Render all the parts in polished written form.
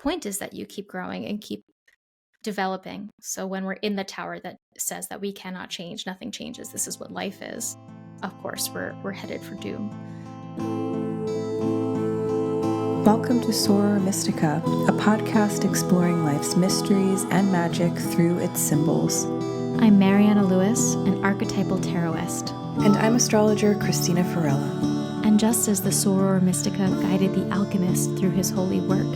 point is that you keep growing and keep developing. So when we're in the tower that says that we cannot change, nothing changes, this is what life is, of course, we're headed for doom. Welcome to Soror Mystica, a podcast exploring life's mysteries and magic through its symbols. I'm Mariana Lewis, an archetypal tarotist. And I'm astrologer Christina Farella. And just as the Soror Mystica guided the alchemist through his holy work,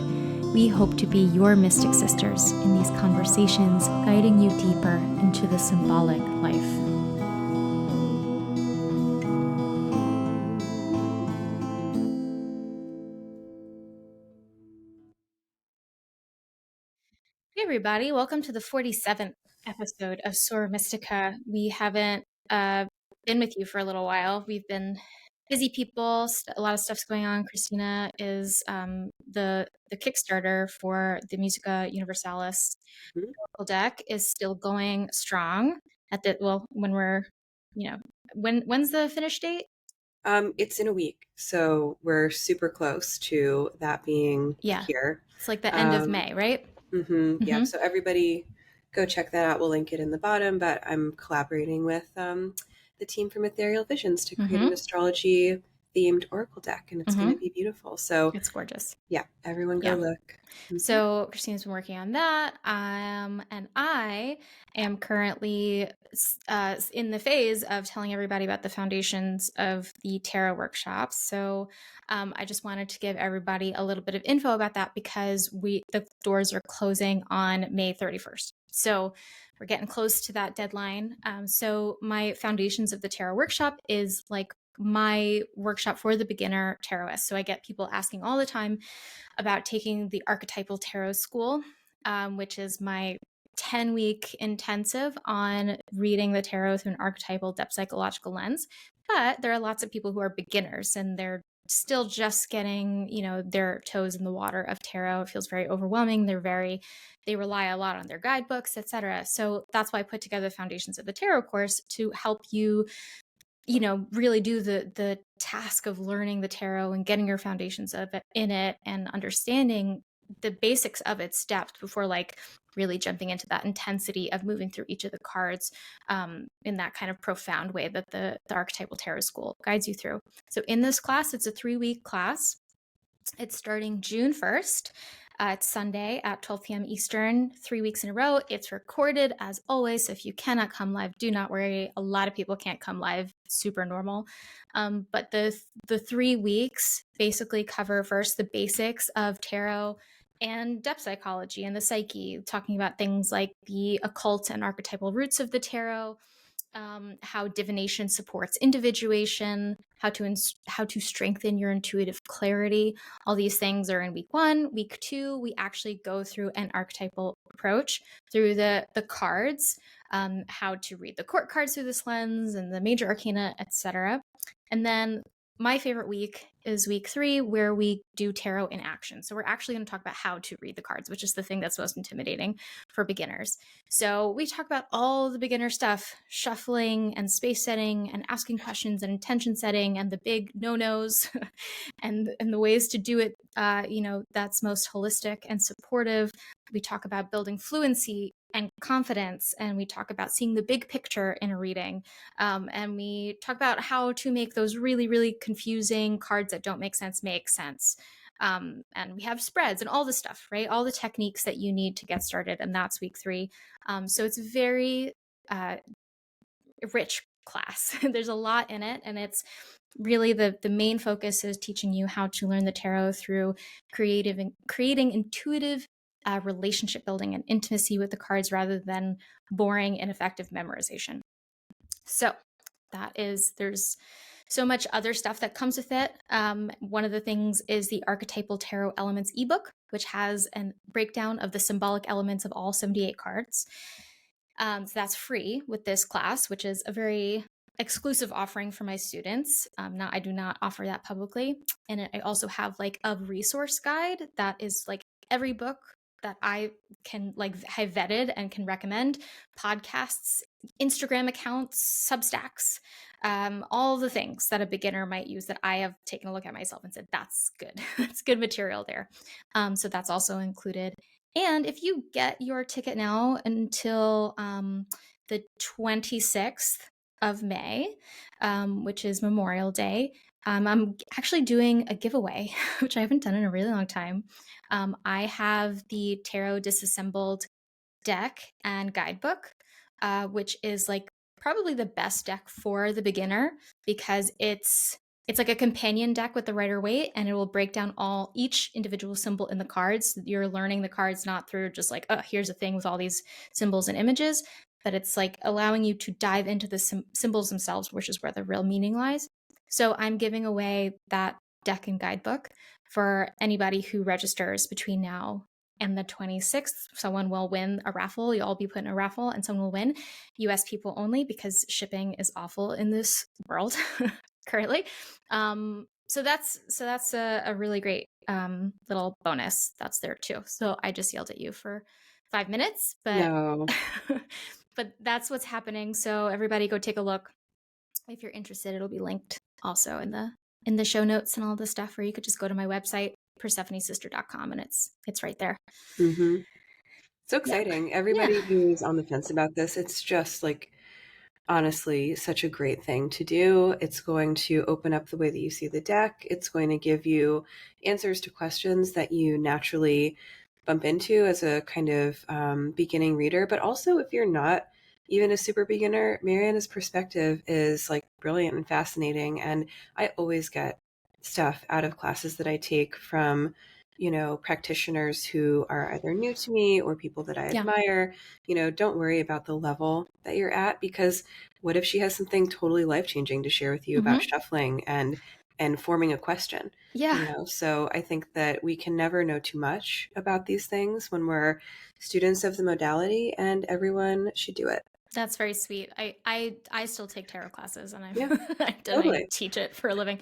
we hope to be your mystic sisters in these conversations, guiding you deeper into the symbolic life. Hey everybody, welcome to the 47th episode of Soror Mystica. We haven't been with you for a little while. We've been busy people, a lot of stuff's going on. Christina is the Kickstarter for the Mystica Universalis Oracle deck is still going strong at when we're, when's the finish date? It's in a week, so we're super close to that being here. It's like the end of May, right? Yeah, so everybody go check that out. We'll link it in the bottom, but I'm collaborating with the team from Ethereal Visions to create an astrology themed oracle deck, and it's going to be beautiful. So it's gorgeous. Yeah, everyone go look. So Christina's been working on that, and I am currently in the phase of telling everybody about the foundations of the tarot workshops. So I just wanted to give everybody a little bit of info about that because the doors are closing on May 31st. So we're getting close to that deadline. So my Foundations of the Tarot workshop is like my workshop for the beginner tarotist. So I get people asking all the time about taking the Archetypal Tarot School, which is my 10-week intensive on reading the tarot through an archetypal depth psychological lens. But there are lots of people who are beginners and they're still just getting, their toes in the water of tarot. It feels very overwhelming. They rely a lot on their guidebooks, etc. So that's why I put together the Foundations of the Tarot course to help you really do the task of learning the tarot and getting your foundations of it in it and understanding the basics of its depth before really jumping into that intensity of moving through each of the cards in that kind of profound way that the Archetypal Tarot School guides you through. So in this class, it's a 3-week class. It's starting June 1st. It's Sunday at 12 p.m. Eastern, 3 weeks in a row. It's recorded as always. So if you cannot come live, do not worry. A lot of people can't come live. It's super normal. But the 3 weeks basically cover first the basics of tarot and depth psychology and the psyche, talking about things like the occult and archetypal roots of the tarot, how divination supports individuation, how to strengthen your intuitive clarity. All these things are in week 1. Week 2, we actually go through an archetypal approach through the cards, how to read the court cards through this lens and the major arcana, etc. And then my favorite week is week 3, where we do tarot in action. So we're actually going to talk about how to read the cards, which is the thing that's most intimidating for beginners. So we talk about all the beginner stuff, shuffling and space setting and asking questions and intention setting and the big no-nos and the ways to do it, that's most holistic and supportive. We talk about building fluency and confidence, and we talk about seeing the big picture in a reading, and we talk about how to make those really, really confusing cards that don't make sense. And we have spreads and all the stuff, right? All the techniques that you need to get started, and that's week 3. So it's a very rich class. There's a lot in it, and it's really the main focus is teaching you how to learn the tarot through creating intuitive relationship building and intimacy with the cards rather than boring, ineffective memorization. So there's so much other stuff that comes with it. One of the things is the Archetypal Tarot Elements ebook, which has a breakdown of the symbolic elements of all 78 cards. So that's free with this class, which is a very exclusive offering for my students. I do not offer that publicly. And I also have a resource guide that is every book that I can like have vetted and can recommend: podcasts, Instagram accounts, Substacks, all the things that a beginner might use that I have taken a look at myself and said, that's good. That's good material there. So that's also included. And if you get your ticket now until the 26th of May, which is Memorial Day, I'm actually doing a giveaway, which I haven't done in a really long time. I have the Tarot Disassembled deck and guidebook, which is like probably the best deck for the beginner because it's like a companion deck with the Rider-Waite, and it will break down each individual symbol in the cards. You're learning the cards not through just like, oh, here's a thing with all these symbols and images, but it's like allowing you to dive into the symbols themselves, which is where the real meaning lies. So I'm giving away that deck and guidebook for anybody who registers between now and the 26th. Someone will win a raffle. You'll all be put in a raffle and someone will win. US people only, because shipping is awful in this world currently. So that's a really great little bonus that's there too. So I just yelled at you for 5 minutes, but No. but that's what's happening. So everybody go take a look. If you're interested, it'll be linked also in the show notes and all the stuff, or you could just go to my website, persephonessister.com, and it's right there. Mm-hmm. So Yeah. exciting. Yeah. Everybody who's on the fence about this, it's just like honestly such a great thing to do. It's going to open up the way that you see the deck. It's going to give you answers to questions that you naturally bump into as a kind of beginning reader. But also, if you're not even a super beginner, Mariana's perspective is like brilliant and fascinating. And I always get stuff out of classes that I take from practitioners who are either new to me or people that I admire. Don't worry about the level that you're at, because what if she has something totally life-changing to share with you about shuffling and forming a question? So I think that we can never know too much about these things when we're students of the modality, and everyone should do it. That's very sweet. I still take tarot classes, and Yeah, I totally. teach it for a living.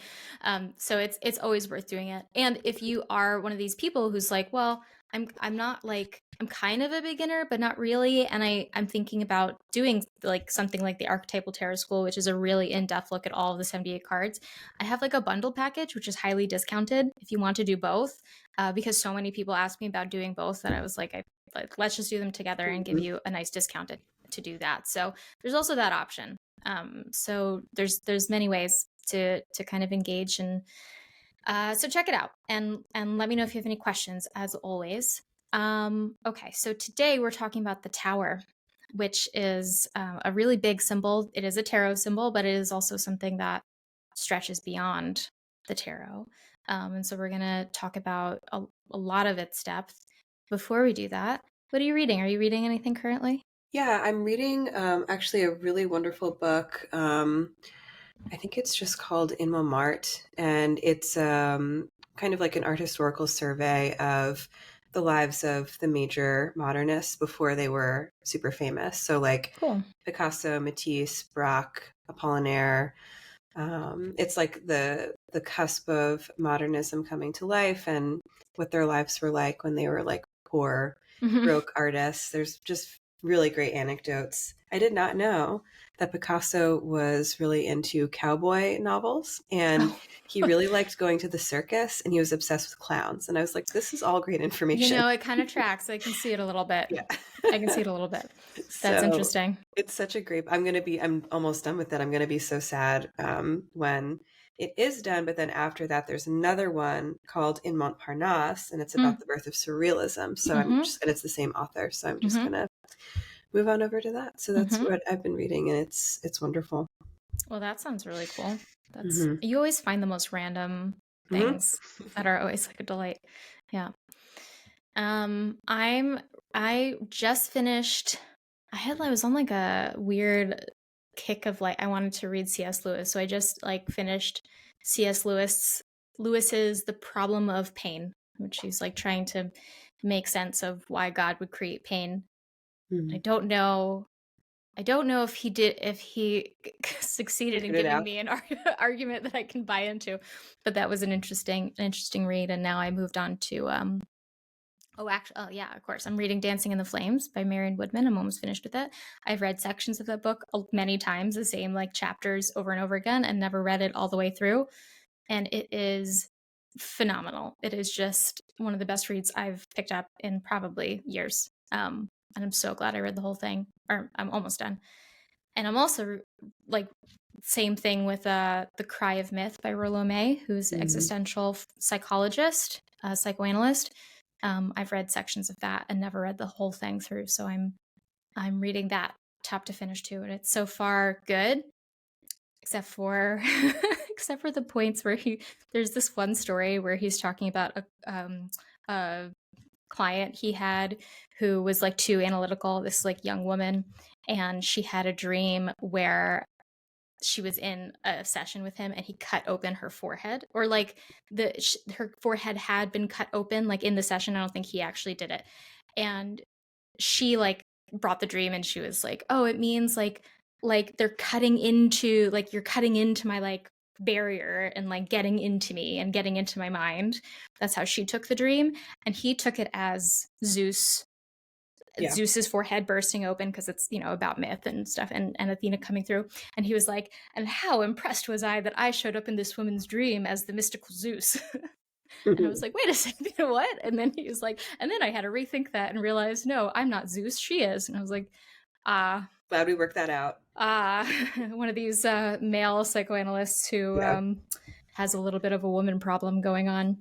So it's always worth doing it. And if you are one of these people who's like, well, I'm not like, I'm kind of a beginner, but not really, and I'm thinking about doing like something like the Archetypal Tarot School, which is a really in-depth look at all of the 78 cards. I have like a bundle package, which is highly discounted if you want to do both, because so many people ask me about doing both that I was like, let's just do them together and give you a nice discounted to do that. So there's also that option. So there's many ways to kind of engage, and so check it out and let me know if you have any questions, as always. Okay, so today we're talking about the Tower, which is a really big symbol. It is a tarot symbol, but it is also something that stretches beyond the tarot. And so we're going to talk about a lot of its depth. Before we do that, what are you reading? Are you reading anything currently? Yeah, I'm reading actually a really wonderful book. I think it's just called In Momart, and it's kind of like an art historical survey of the lives of the major modernists before they were super famous. So like Cool. Picasso, Matisse, Braque, Apollinaire. It's like the cusp of modernism coming to life and what their lives were like when they were like poor, broke artists. There's just really great anecdotes. I did not know that Picasso was really into cowboy novels, and he really liked going to the circus, and he was obsessed with clowns. And I was like, this is all great information. It kind of tracks. I can see it a little bit. Yeah. I can see it a little bit. That's So interesting. it's such a great, I'm almost done with it. I'm going to be so sad when it is done. But then after that, there's another one called In Montparnasse, and it's about the birth of surrealism. So and it's the same author. So I'm just going to move on over to that. So that's what I've been reading, and it's wonderful. Well, that sounds really cool. You always find the most random things that are always like a delight. Yeah. I just finished. I was on like a weird kick of like I wanted to read C.S. Lewis, so I just like finished C.S. Lewis's The Problem of Pain, which he's like trying to make sense of why God would create pain. I don't know if he succeeded in giving me an argument that I can buy into, but that was an interesting read. And now I moved on to Oh, actually, oh yeah, of course. I'm reading Dancing in the Flames by Marion Woodman. I'm almost finished with it. I've read sections of that book many times, the same like chapters over and over again, and never read it all the way through. And it is phenomenal. It is just one of the best reads I've picked up in probably years. And I'm so glad I read the whole thing, or I'm almost done. And I'm also like, same thing with The Cry of Myth by Rollo May, who's an Mm-hmm. existential psychologist, psychoanalyst. I've read sections of that and never read the whole thing through, so I'm reading that top to finish too, and it's so far good, except for except for the points where there's this one story where he's talking about a client he had who was like too analytical, this like young woman, and she had a dream where she was in a session with him and he cut open her forehead, or like her forehead had been cut open like in the session. I don't think he actually did it. And she like brought the dream and she was like, oh, it means like they're cutting into, like you're cutting into my like barrier and like getting into me and getting into my mind. That's how she took the dream. And he took it as Yeah. Zeus's forehead bursting open because it's, about myth and stuff, and Athena coming through. And he was like, and how impressed was I that I showed up in this woman's dream as the mystical Zeus. And I was like, wait a second, what? And then he was like, and then I had to rethink that and realize, no, I'm not Zeus, she is. And I was like, Glad we worked that out. one of these male psychoanalysts who Yeah. has a little bit of a woman problem going on.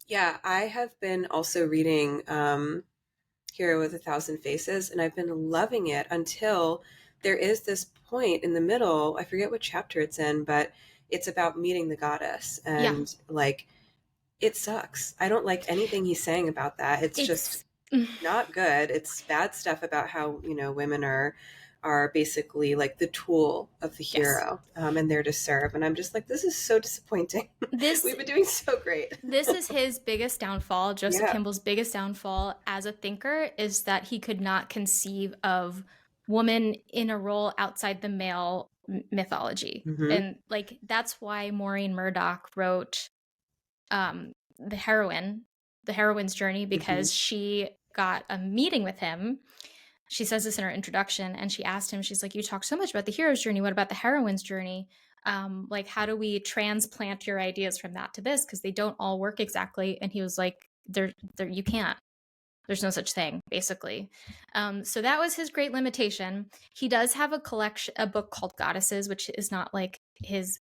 Yeah, I have been also reading Hero with a Thousand Faces, and I've been loving it until there is this point in the middle. I forget what chapter it's in, but it's about meeting the goddess. Yeah. And like, it sucks. I don't like anything he's saying about that. It's just It's not good. It's bad stuff about how, women are basically like the tool of the yes. hero, and there to serve. And I'm just like, this is so disappointing. This We've been doing so great. this is his biggest downfall. Joseph Yeah. Campbell's biggest downfall as a thinker is that he could not conceive of woman in a role outside the male mythology. Mm-hmm. And like that's why Maureen Murdoch wrote um the heroine, the heroine's journey, Mm-hmm. because she got a meeting with him. She says this in her introduction, and she asked him, she's like, you talk so much about the hero's journey, what about the heroine's journey? Like, how do we transplant your ideas from that to this, because they don't all work exactly? And he was like, there you can't, there's no such thing, basically. So that was his great limitation. He does have a book called Goddesses, which is not like his,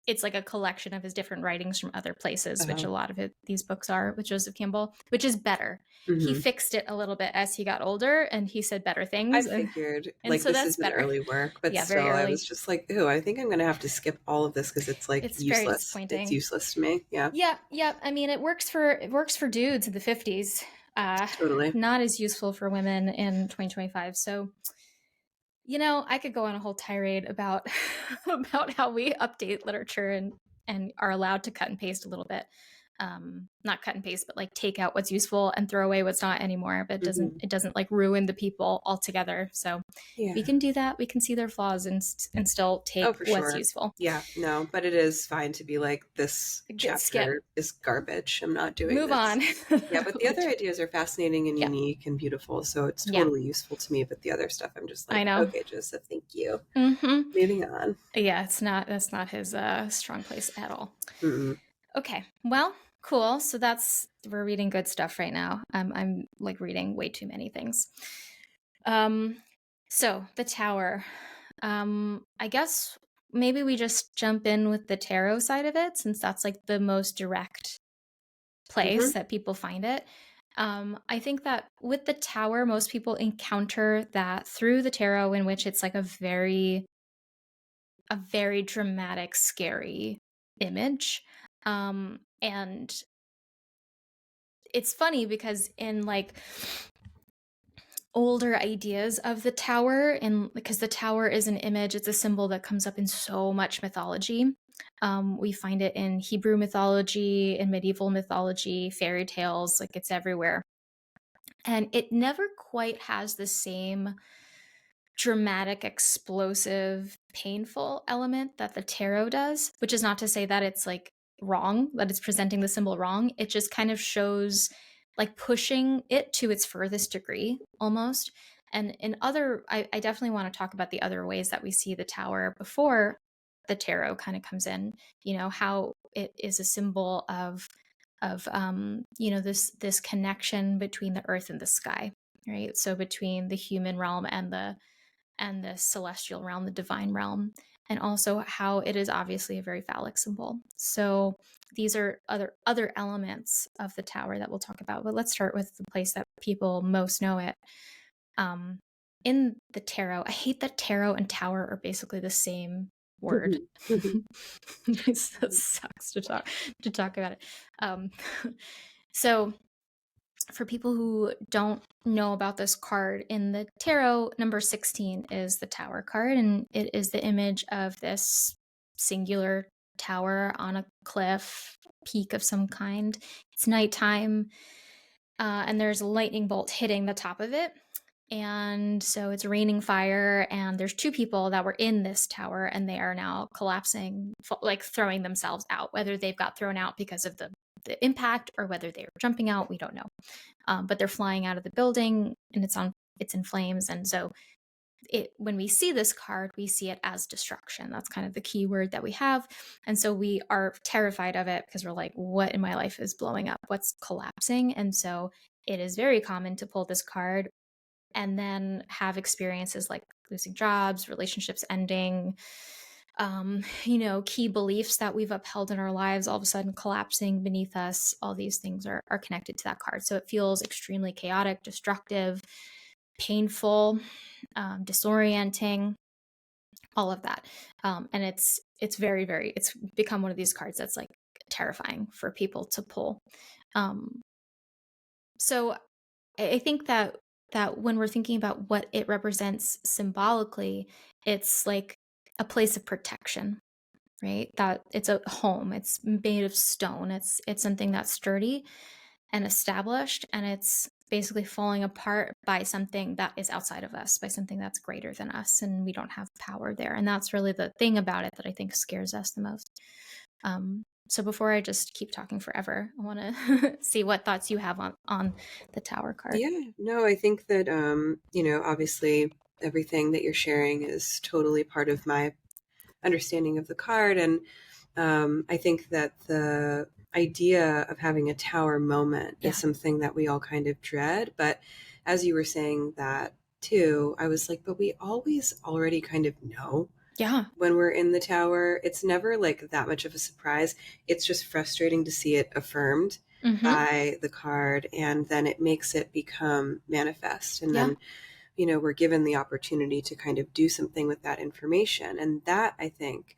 it's like a collection of his different writings from other places, which Uh-huh. a lot of these books are, with Joseph Campbell, which is better. He Mm-hmm. fixed it a little bit as he got older, and he said better I things, figured and like so this that's is an better. early work, but Yeah, still, very I was early. just like, ooh, I think I'm going to have to skip all of this because it's like It's very useless. It's disappointing. useless to me. Yeah, Yeah, yeah. I mean, it works for dudes in the 50s. Uh, totally. Not as useful for women in 2025. So I could go on a whole tirade about about how we update literature and are allowed to cut and paste a little bit. Not cut and paste, but like take out what's useful and throw away what's not anymore. But Mm-hmm. it doesn't like ruin the people altogether. So we Yeah. can do that. We can see their flaws and still Oh, take for what's sure. useful. Yeah, no, but it is fine to be like, this Skip, chapter is garbage. I'm not doing move this. on. Yeah, but the other ideas are fascinating and Yeah, unique and beautiful, so it's yeah. totally useful to me. But the other stuff, I'm just I like, know. okay, Joseph, thank you. Mm-hmm. Moving on. Yeah, that's not his strong place at all. Mm-mm. Okay, well, cool. So we're reading good stuff right now. I'm like reading way too many things. So the Tower. I guess maybe we just jump in with the tarot side of it, since that's like the most direct Mm-hmm. place that people find it. I think that with the Tower, most people encounter that through the tarot, in which it's like a very dramatic, scary image. And it's funny because in like older ideas of the tower, and because the tower is an image, it's a symbol that comes up in so much mythology. We find it in Hebrew mythology, in medieval mythology, fairy tales, like it's everywhere. And it never quite has the same dramatic, explosive, painful element that the tarot does, which is not to say that it's like wrong, that it's presenting the symbol wrong. It just kind of shows like pushing it to its furthest degree almost. And in other, I definitely want to talk about the other ways that we see the tower before the tarot kind of comes in, how it is a symbol of this connection between the earth and the sky, right? So between the human realm and the celestial realm, the divine realm, and also how it is obviously a very phallic symbol. So these are other elements of the tower that we'll talk about. But let's start with the place that people most know it. Um, in the tarot, I hate that tarot and tower are basically the same word. It sucks to talk about it. So for people who don't know about this card, in the tarot, number 16 is the tower card, and it is the image of this singular tower on a cliff, peak of some kind. It's nighttime, and there's a lightning bolt hitting the top of it. And so it's raining fire, and there's two people that were in this tower, and they are now collapsing, like throwing themselves out. Whether they've got thrown out because of the impact or whether they were jumping out, we don't know. But they're flying out of the building, and it's in flames. And so when we see this card, we see it as destruction. That's kind of the key word that we have. And so we are terrified of it because we're like, what in my life is blowing up? What's collapsing? And so it is very common to pull this card and then have experiences like losing jobs, relationships ending, key beliefs that we've upheld in our lives all of a sudden collapsing beneath us. All these things are connected to that card. So it feels extremely chaotic, destructive, painful, disorienting, all of that. And it's very, very, it's become one of these cards that's like terrifying for people to pull. So I think that when we're thinking about what it represents symbolically, it's like a place of protection, right? That it's a home. It's made of stone. It's something that's sturdy and established, and it's basically falling apart by something that is outside of us, by something that's greater than us, and we don't have power there. And that's really the thing about it that I think scares us the most. So before I just keep talking forever, I want to see what thoughts you have on the tower card. Yeah, no, I think that, obviously everything that you're sharing is totally part of my understanding of the card. And I think that the idea of having a tower moment is something that we all kind of dread. But as you were saying that too, I was like, but we always already kind of know. Yeah. When we're in the tower, it's never like that much of a surprise. It's just frustrating to see it affirmed by the card, and then it makes it become manifest. And then, we're given the opportunity to kind of do something with that information. And that, I think,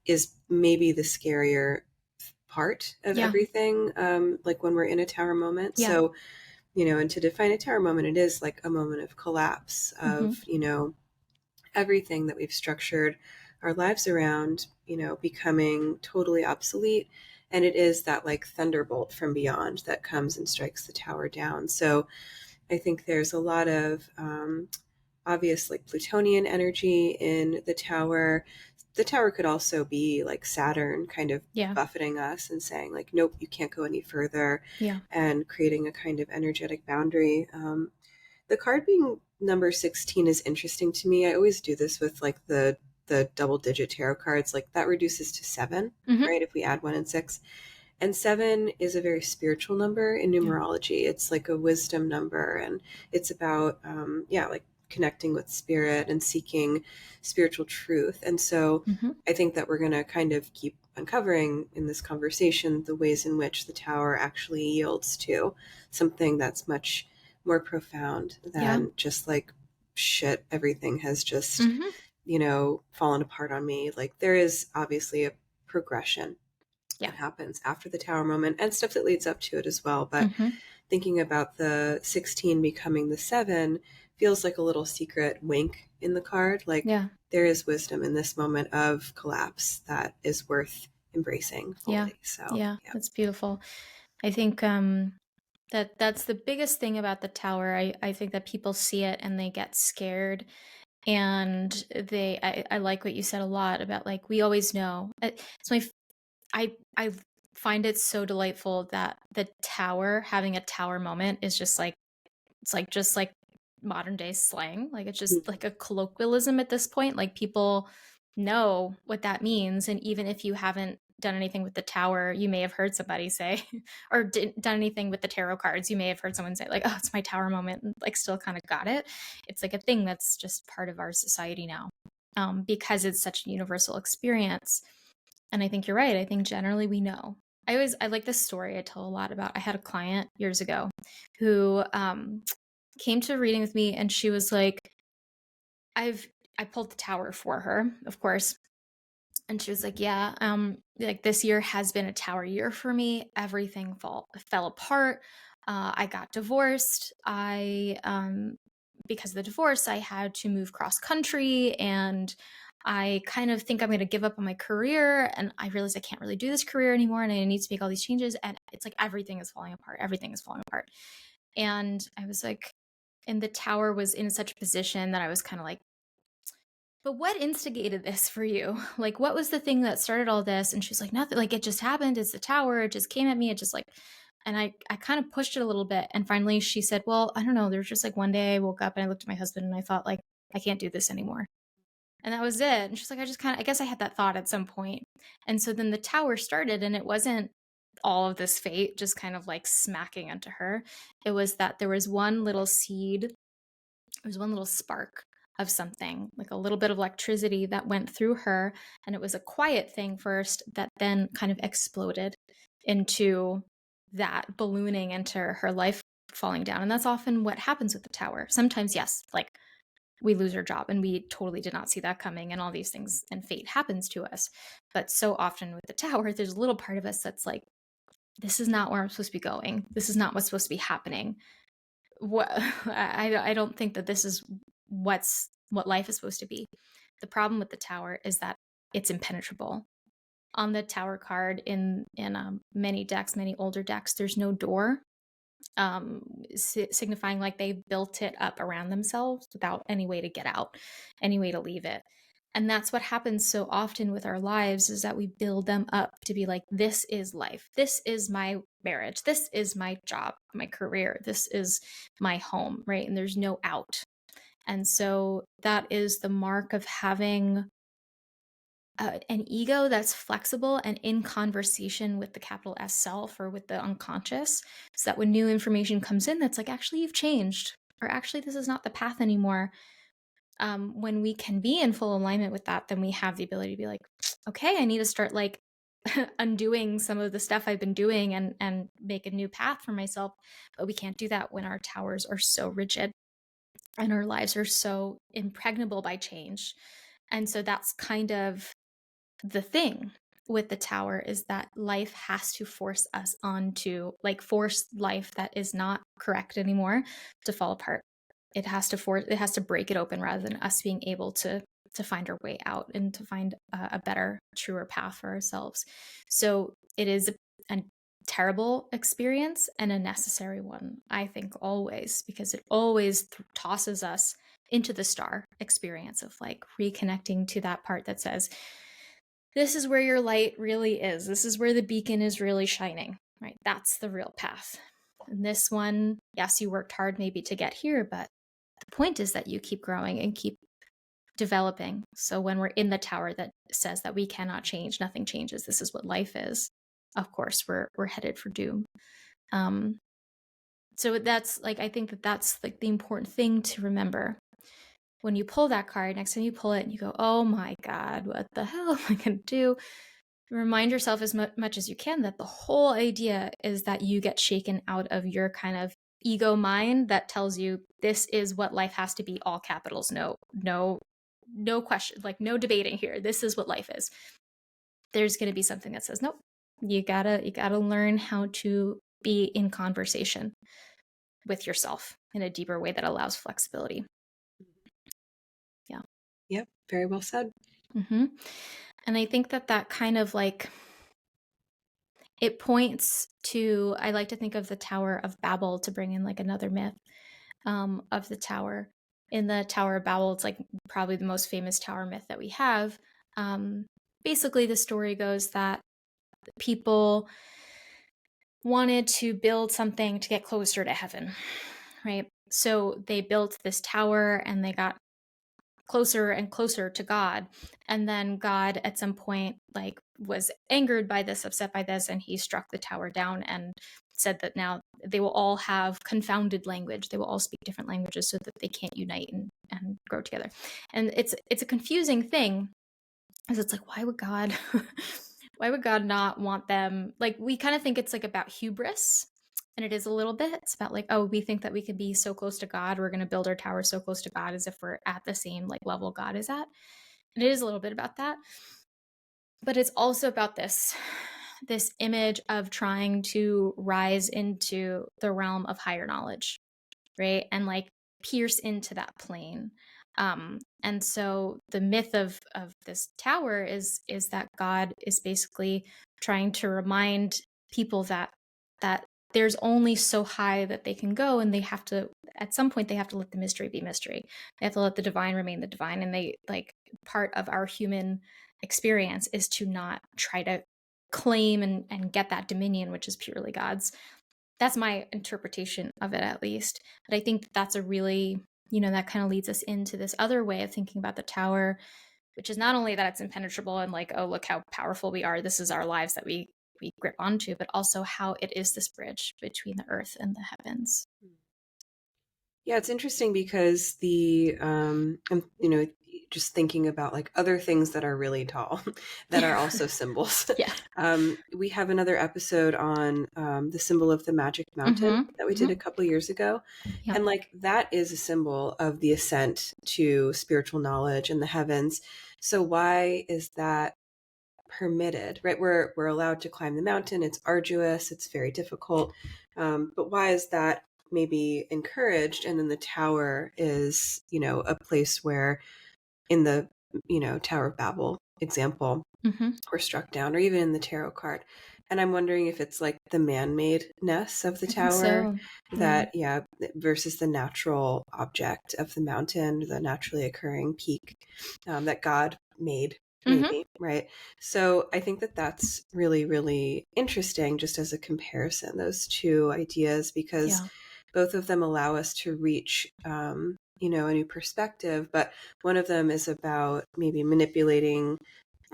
is maybe the scarier part of everything, like when we're in a tower moment. So, and to define a tower moment, it is like a moment of collapse of, everything that we've structured our lives around, becoming totally obsolete. And it is that like thunderbolt from beyond that comes and strikes the tower down. So I think there's a lot of obvious like Plutonian energy in the tower. The tower could also be like Saturn kind of buffeting us and saying like, nope, you can't go any further, and creating a kind of energetic boundary. The card being number 16 is interesting to me. I always do this with like the double digit tarot cards, like that reduces to 7, right? If we add 1 and 6. And 7 is a very spiritual number in numerology. It's like a wisdom number, and it's about, like connecting with spirit and seeking spiritual truth. And so I think that we're going to kind of keep uncovering in this conversation the ways in which the tower actually yields to something that's much more profound than just like, shit, everything has just, fallen apart on me. Like there is obviously a progression that happens after the tower moment and stuff that leads up to it as well. But thinking about the 16 becoming the 7 feels like a little secret wink in the card. Like there is wisdom in this moment of collapse that is worth embracing fully. So that's beautiful. I think that's the biggest thing about the tower. I think that people see it and they get scared. And I like what you said a lot about like, we always know. It's my, I find it so delightful that the tower, having a tower moment, is just like, it's like just like modern day slang. Like it's just like a colloquialism at this point. Like people know what that means. And even if you haven't done anything with the tower, you may have heard somebody say, or done anything with the tarot cards, you may have heard someone say, like, oh, it's my tower moment, and like still kind of got it. It's like a thing that's just part of our society now, because it's such a universal experience. And I think you're right. I think generally we know. I like this story I tell a lot about. I had a client years ago who came to a reading with me, and she was like, I pulled the tower for her, of course. And she was like, yeah, like this year has been a tower year for me. Everything fell apart. I got divorced. Because of the divorce, I had to move cross country, and I kind of think I'm going to give up on my career. And I realize I can't really do this career anymore, and I need to make all these changes. And it's like everything is falling apart. Everything is falling apart. And I was like, and the tower was in such a position that I was kind of like, but what instigated this for you? Like, what was the thing that started all this? And she's like, nothing. Like, it just happened. It's the tower. It just came at me. It just like, and I kind of pushed it a little bit. And finally she said, well, I don't know. There's just like one day I woke up and I looked at my husband and I thought, like, I can't do this anymore. And that was it. And she's like, I guess I had that thought at some point. And so then the tower started, and it wasn't all of this fate just kind of like smacking into her. It was that there was one little seed, there was one little spark of something, like a little bit of electricity that went through her. And it was a quiet thing first that then kind of exploded into that ballooning into her life falling down. And that's often what happens with the tower. Sometimes, yes, like we lose our job and we totally did not see that coming, and all these things and fate happens to us. But so often with the tower, there's a little part of us that's like, this is not where I'm supposed to be going. This is not what's supposed to be happening. What I don't think that this is what life is supposed to be. The problem with the tower is that it's impenetrable. On the tower card in many decks, many older decks, there's no door, signifying like they built it up around themselves without any way to get out, any way to leave it. And that's what happens so often with our lives, is that we build them up to be like, this is life. This is my marriage. This is my job, my career. This is my home, right? And there's no out. And so that is the mark of having an ego that's flexible and in conversation with the capital S self, or with the unconscious, so that when new information comes in that's like, actually, you've changed, or actually, this is not the path anymore. When we can be in full alignment with that, then we have the ability to be like, okay, I need to start like undoing some of the stuff I've been doing, and make a new path for myself. But we can't do that when our towers are so rigid and our lives are so impregnable by change. And so that's kind of the thing with the tower, is that life has to force us onto, like, force life that is not correct anymore to fall apart. It has to break it open, rather than us being able to find our way out and to find a better, truer path for ourselves. So it is a terrible experience and a necessary one, I think, always, because it always tosses us into the star experience of like reconnecting to that part that says, this is where your light really is. This is where the beacon is really shining, right? That's the real path. And this one, yes, you worked hard maybe to get here, but the point is that you keep growing and keep developing. So when we're in the tower that says that we cannot change, nothing changes, this is what life is, of course, we're headed for doom. So that's like, I think that that's like the important thing to remember. When you pull that card, next time you pull it and you go, oh my God, what the hell am I going to do? Remind yourself as much as you can that the whole idea is that you get shaken out of your kind of ego mind that tells you this is what life has to be, all capitals. No question, like no debating here. This is what life is. There's going to be something that says, nope, you gotta learn how to be in conversation with yourself in a deeper way that allows flexibility. Yeah. Yep. Very well said. Mm-hmm. And I think that kind of like, it points to, I like to think of the Tower of Babel to bring in like another myth of the tower. In the Tower of Babel, it's like probably the most famous tower myth that we have. Basically, the story goes that people wanted to build something to get closer to heaven, right? So they built this tower and they got closer and closer to God. And then God at some point like was angered by this, upset by this, and he struck the tower down and said that now they will all have confounded language. They will all speak different languages so that they can't unite and grow together. And it's a confusing thing because it's like, why would God why would God not want them? Like, we kind of think it's like about hubris, and it is a little bit. It's about like, oh, we think that we could be so close to God, we're going to build our tower so close to God as if we're at the same like level God is at. And it is a little bit about that, but it's also about this image of trying to rise into the realm of higher knowledge, right? And like pierce into that plane. And so the myth of this tower is that God is basically trying to remind people that there's only so high that they can go, and they have to, at some point they have to let the mystery be mystery. They have to let the divine remain the divine, and they like, part of our human experience is to not try to claim and get that dominion which is purely God's. That's my interpretation of it, at least. But I think that's a really, that kind of leads us into this other way of thinking about the tower, which is not only that it's impenetrable and like, oh, look how powerful we are, this is our lives that we grip onto, but also how it is this bridge between the earth and the heavens. Yeah, it's interesting because just thinking about like other things that are really tall that are also symbols. Yeah. We have another episode on the symbol of the magic mountain Mm-hmm. that we did a couple years ago. Yeah. And like that is a symbol of the ascent to spiritual knowledge in the heavens. So why is that permitted, right? We're allowed to climb the mountain. It's arduous. It's very difficult. But why is that maybe encouraged? And then the tower is, a place where in the, Tower of Babel example, Mm-hmm. were struck down, or even in the tarot card. And I'm wondering if it's like the man-made-ness of the I think tower so. Yeah. that, yeah, versus the natural object of the mountain, the naturally occurring peak that God made, Mm-hmm. maybe, right? So I think that that's really, really interesting just as a comparison, those two ideas, because Yeah. both of them allow us to reach, a new perspective. But one of them is about maybe manipulating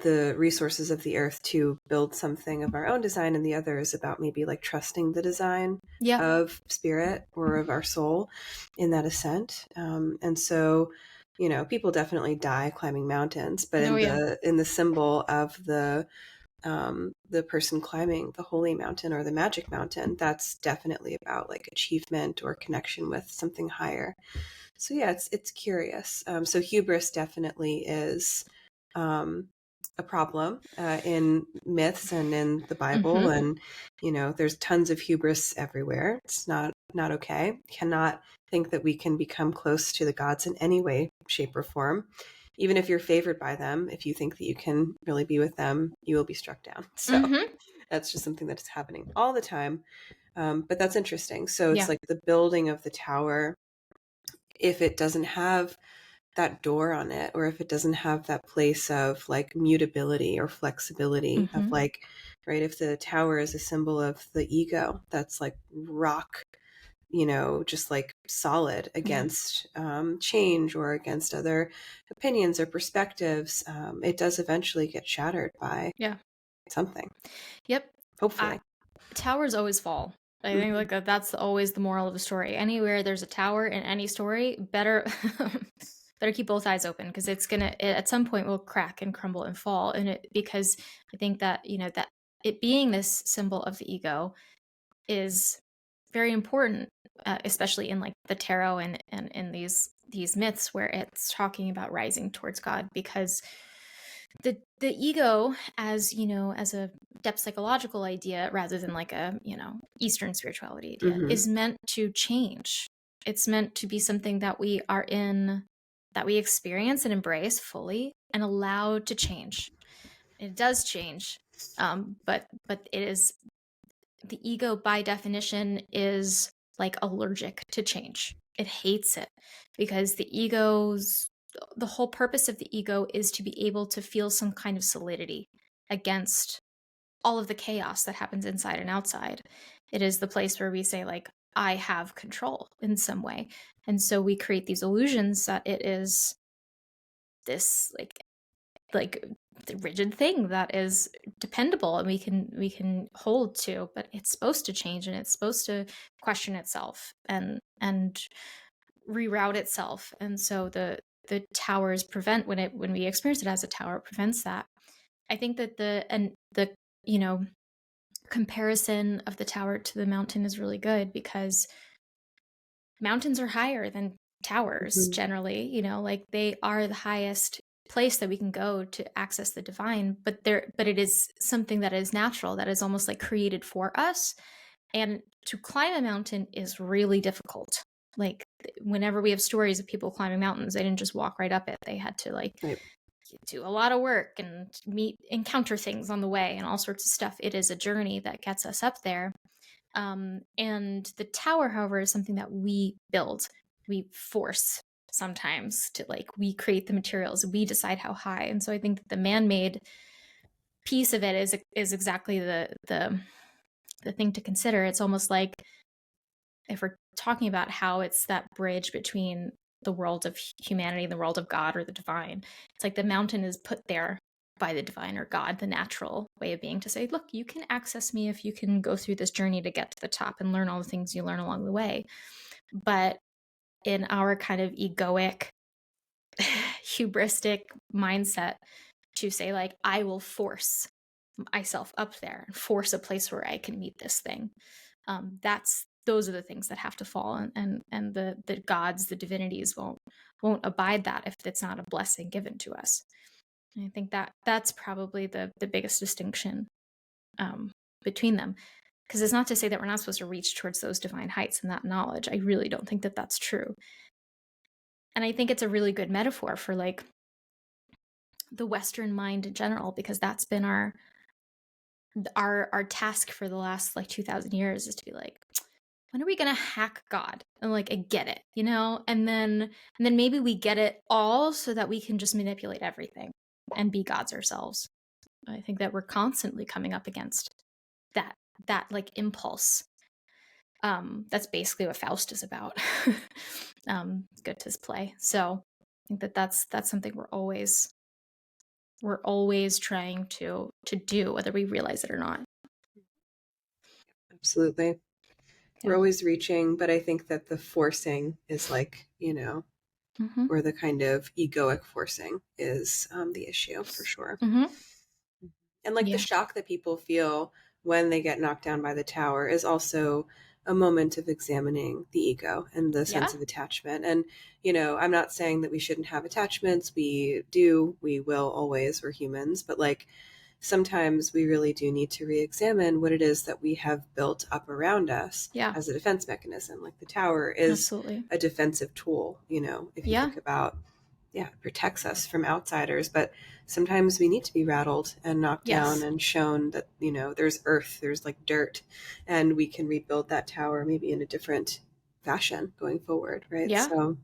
the resources of the earth to build something of our own design, and the other is about maybe like trusting the design Yeah. of spirit or of our soul in that ascent. And so, people definitely die climbing mountains, but Oh, yeah. in the symbol of the person climbing the holy mountain or the magic mountain, that's definitely about like achievement or connection with something higher. So yeah, it's curious. So hubris definitely is um, a problem in myths and in the Bible, Mm-hmm. and there's tons of hubris everywhere. It's not okay. Cannot think that we can become close to the gods in any way, shape, or form. Even if you're favored by them, if you think that you can really be with them, you will be struck down. So Mm-hmm. that's just something that is happening all the time. But that's interesting. So it's Yeah. like the building of the tower, if it doesn't have that door on it, or if it doesn't have that place of like mutability or flexibility of Mm-hmm. like, right, if the tower is a symbol of the ego, that's like rock, just like solid Yeah. against change or against other opinions or perspectives, it does eventually get shattered by Yeah. something, Yep. hopefully. I, Towers always fall. I think Mhm. like that's always the moral of the story. Anywhere there's a tower in any story, better better keep both eyes open, because at some point will crack and crumble and fall. And it, because I think that that it being this symbol of the ego is very important, especially in like the tarot and in these myths where it's talking about rising towards God, because the ego, as as a depth psychological idea rather than like a Eastern spirituality idea, Mhm. is meant to change. It's meant to be something that we are in, that we experience and embrace fully and allowed to change. It does change, but it is, the ego by definition is like allergic to change. It hates it because the whole purpose of the ego is to be able to feel some kind of solidity against all of the chaos that happens inside and outside. It is the place where we say, like, I have control in some way. And so we create these illusions that it is this like the rigid thing that is dependable and we can hold to, but it's supposed to change and it's supposed to question itself and reroute itself. And so the towers prevent, when we experience it as a tower, it prevents that. I think that the you know comparison of the tower to the mountain is really good, because mountains are higher than towers Mhm. generally, like they are the highest place that we can go to access the divine, but it is something that is natural, that is almost like created for us. And to climb a mountain is really difficult. Like, whenever we have stories of people climbing mountains, they didn't just walk right up it. They had to, like, Right. do a lot of work and encounter things on the way and all sorts of stuff. It is a journey that gets us up there. And the tower, however, is something that we build. We force sometimes to, like, we create the materials, we decide how high. And so I think that the man-made piece of it is exactly the thing to consider. It's almost like, if we're talking about how it's that bridge between the world of humanity and the world of God or the divine, it's like the mountain is put there by the divine or God, the natural way of being, to say, look, you can access me if you can go through this journey to get to the top and learn all the things you learn along the way. But in our kind of egoic, hubristic mindset, to say, like, I will force myself up there and force a place where I can meet this thing. Those are the things that have to fall, and the gods, the divinities won't abide that if it's not a blessing given to us. And I think that that's probably the biggest distinction between them, because it's not to say that we're not supposed to reach towards those divine heights and that knowledge. I really don't think that that's true. And I think it's a really good metaphor for, like, the Western mind in general, because that's been our task for the last, like, 2,000 years, is to be like, when are we gonna hack God and, like, get it, and then maybe we get it all so that we can just manipulate everything and be gods ourselves. I think that we're constantly coming up against that like impulse. That's basically what Faust is about. Goethe's play. So I think that that's something we're always trying to do, whether we realize it or not. Absolutely. We're Yeah. always reaching, but I think that the forcing is like, Mm-hmm. or the kind of egoic forcing is the issue for sure. Mm-hmm. And like the Yeah. shock that people feel when they get knocked down by the tower is also a moment of examining the ego and the Yeah. sense of attachment. And, I'm not saying that we shouldn't have attachments. We do, we will always, we're humans, but like sometimes we really do need to re-examine what it is that we have built up around us Yeah. as a defense mechanism. Like the tower is Absolutely. a defensive tool, if you Yeah. think about, yeah, it protects us from outsiders, but sometimes we need to be rattled and knocked down Yes. and shown that, there's earth, there's like dirt, and we can rebuild that tower maybe in a different fashion going forward, right? Yeah. So,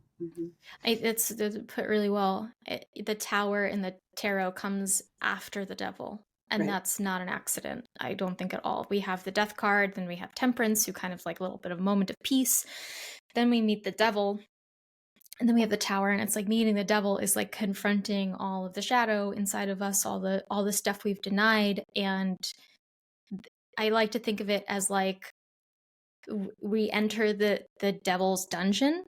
It's put really well. The tower in the tarot comes after the devil, and right. that's not an accident. I don't think at all. We have the death card, then we have temperance, who kind of like a little bit of moment of peace. Then we meet the devil, and then we have the tower, and it's like meeting the devil is like confronting all of the shadow inside of us, all the stuff we've denied. And I like to think of it as like we enter the devil's dungeon,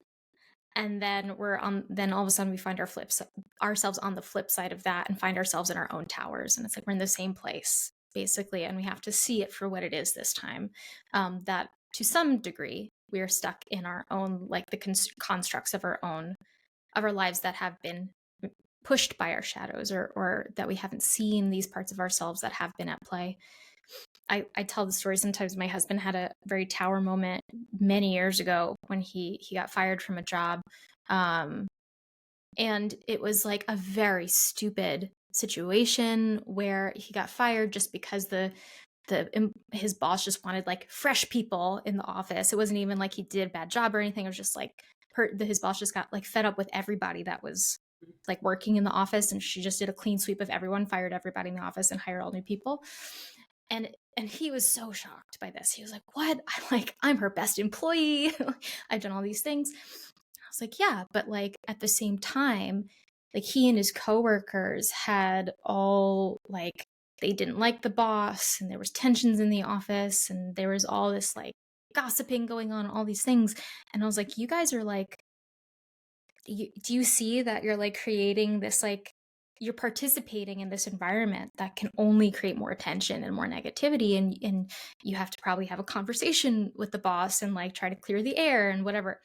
and then all of a sudden we find ourselves on the flip side of that, and find ourselves in our own towers, and it's like we're in the same place basically, and we have to see it for what it is this time. That to some degree we are stuck in our own, like, the constructs of our lives that have been pushed by our shadows, or that we haven't seen these parts of ourselves that have been at play. I tell the story sometimes. My husband had a very tower moment many years ago when he got fired from a job. Um, and it was like a very stupid situation where he got fired just because his boss just wanted, like, fresh people in the office. It wasn't even like he did a bad job or anything. It was just like his boss just got, like, fed up with everybody that was, like, working in the office, and she just did a clean sweep of everyone, fired everybody in the office, and hired all new people. And he was so shocked by this. He was like, "What? I'm her best employee. I've done all these things." I was like, "Yeah, but like at the same time, like he and his coworkers had all like they didn't like the boss and there was tensions in the office and there was all this like gossiping going on, all these things." And I was like, "You guys are like do you see that you're like creating this like you're participating in this environment that can only create more tension and more negativity, and you have to probably have a conversation with the boss and like try to clear the air and whatever."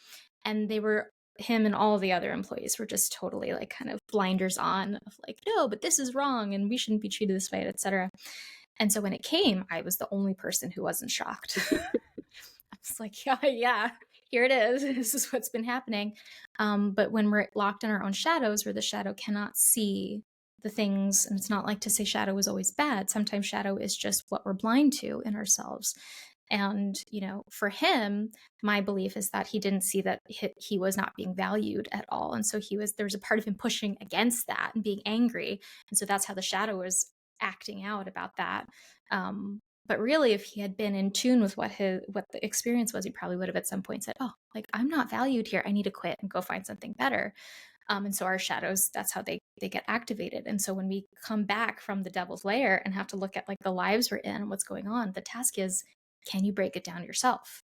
And they were him and all the other employees were just totally like kind of blinders on of like, "No, but this is wrong and we shouldn't be treated this way," etc. And so when it came, I was the only person who wasn't shocked. I was like, "Yeah, yeah, here it is. This is what's been happening." But when we're locked in our own shadows, where the shadow cannot see the things, and it's not like to say shadow is always bad. Sometimes shadow is just what we're blind to in ourselves. And, for him, my belief is that he didn't see that he was not being valued at all. And so there was a part of him pushing against that and being angry. And so that's how the shadow was acting out about that. But really, if he had been in tune with what the experience was, he probably would have at some point said, "Oh, like I'm not valued here. I need to quit and go find something better." And so our shadows, that's how they get activated. And so when we come back from the devil's lair and have to look at like the lives we're in and what's going on, the task is, can you break it down yourself?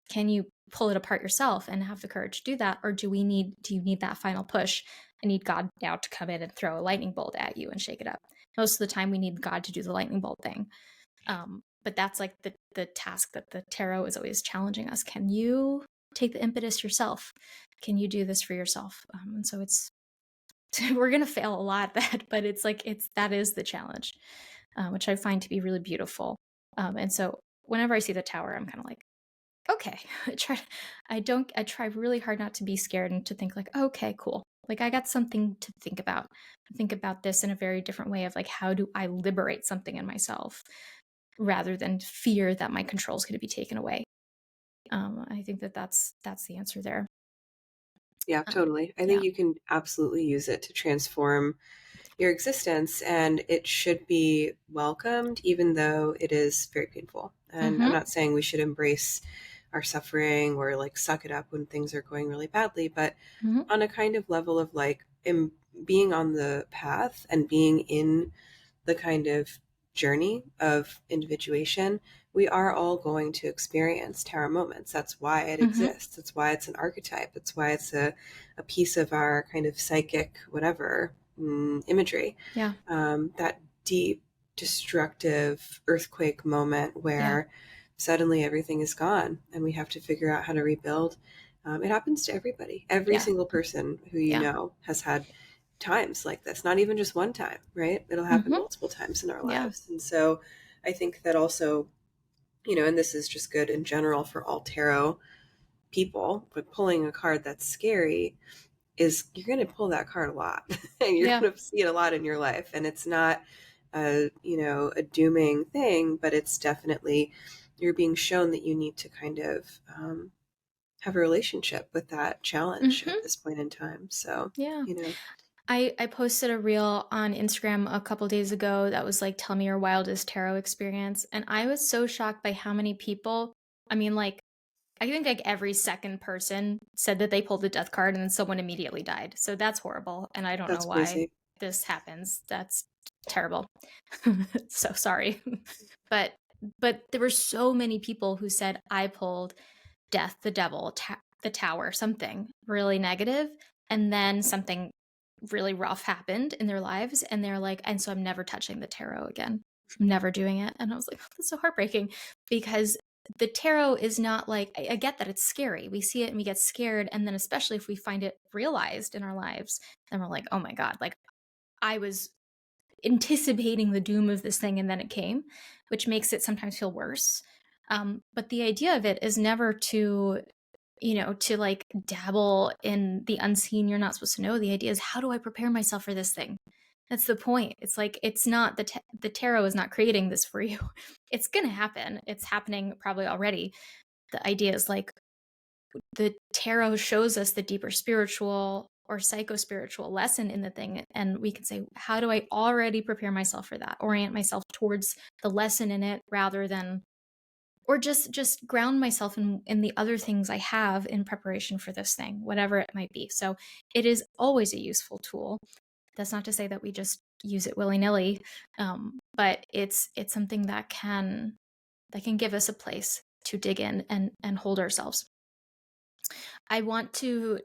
Can you pull it apart yourself and have the courage to do that? Or do you need that final push? I need God now to come in and throw a lightning bolt at you and shake it up. Most of the time we need God to do the lightning bolt thing. But that's like the task that the tarot is always challenging us. Can you take the impetus yourself? Can you do this for yourself? And so it's we're gonna fail a lot at that, but that is the challenge, which I find to be really beautiful. And so whenever I see the tower, I'm kind of like, okay, I try really hard not to be scared and to think like, okay, cool. Like I got something to think about. Think about this in a very different way of like, how do I liberate something in myself rather than fear that my control is going to be taken away. I think that's the answer there. Yeah, totally. I think Yeah. you can absolutely use it to transform your existence, and it should be welcomed, even though it is very painful. And I'm Mm-hmm. not saying we should embrace our suffering or like suck it up when things are going really badly, but Mm-hmm. on a kind of level of like being on the path and being in the kind of journey of individuation, we are all going to experience tarot moments. That's why it Mm-hmm. exists. That's why it's an archetype. That's why it's a piece of our kind of psychic, whatever, imagery. Yeah. That deep, destructive earthquake moment Yeah. where suddenly everything is gone and we have to figure out how to rebuild. It happens to everybody. Every Yeah. single person who you Yeah. know has had times like this, not even just one time, right? It'll happen Mm-hmm. multiple times in our Yeah. lives. And so I think that also, and this is just good in general for all tarot people, but pulling a card that's scary is you're going to pull that card a lot and you're Yeah. going to see it a lot in your life. And it's not a dooming thing, but it's definitely, you're being shown that you need to kind of have a relationship with that challenge at Mm-hmm. this point in time. So, Yeah. you know, I posted a reel on Instagram a couple days ago that was like, tell me your wildest tarot experience. And I was so shocked by how many people, I mean, like, I think like every second person said that they pulled the death card and then someone immediately died. So that's horrible. And I don't know that's why crazy. this happens. That's terrible. So sorry. but there were so many people who said I pulled death, the devil, the tower, something really negative, and then something really rough happened in their lives and they're like, and so I'm never touching the tarot again. I'm never doing it. And I was like, that's so heartbreaking because the tarot is not like, I get that it's scary. We see it and we get scared. And then, especially if we find it realized in our lives, then we're like, oh my God, like I was anticipating the doom of this thing and then it came, which makes it sometimes feel worse. But the idea of it is never to like dabble in the unseen you're not supposed to know. The idea is, how do I prepare myself for this thing? That's the point. It's like, it's not the tarot is not creating this for you. It's going to happen. It's happening probably already. The idea is like the tarot shows us the deeper spiritual or psycho-spiritual lesson in the thing, and we can say, how do I already prepare myself for that? Orient myself towards the lesson in it rather than, or just ground myself in the other things I have in preparation for this thing, whatever it might be. So it is always a useful tool. That's not to say that we just use it willy-nilly, but it's something that can give us a place to dig in and hold ourselves. I want to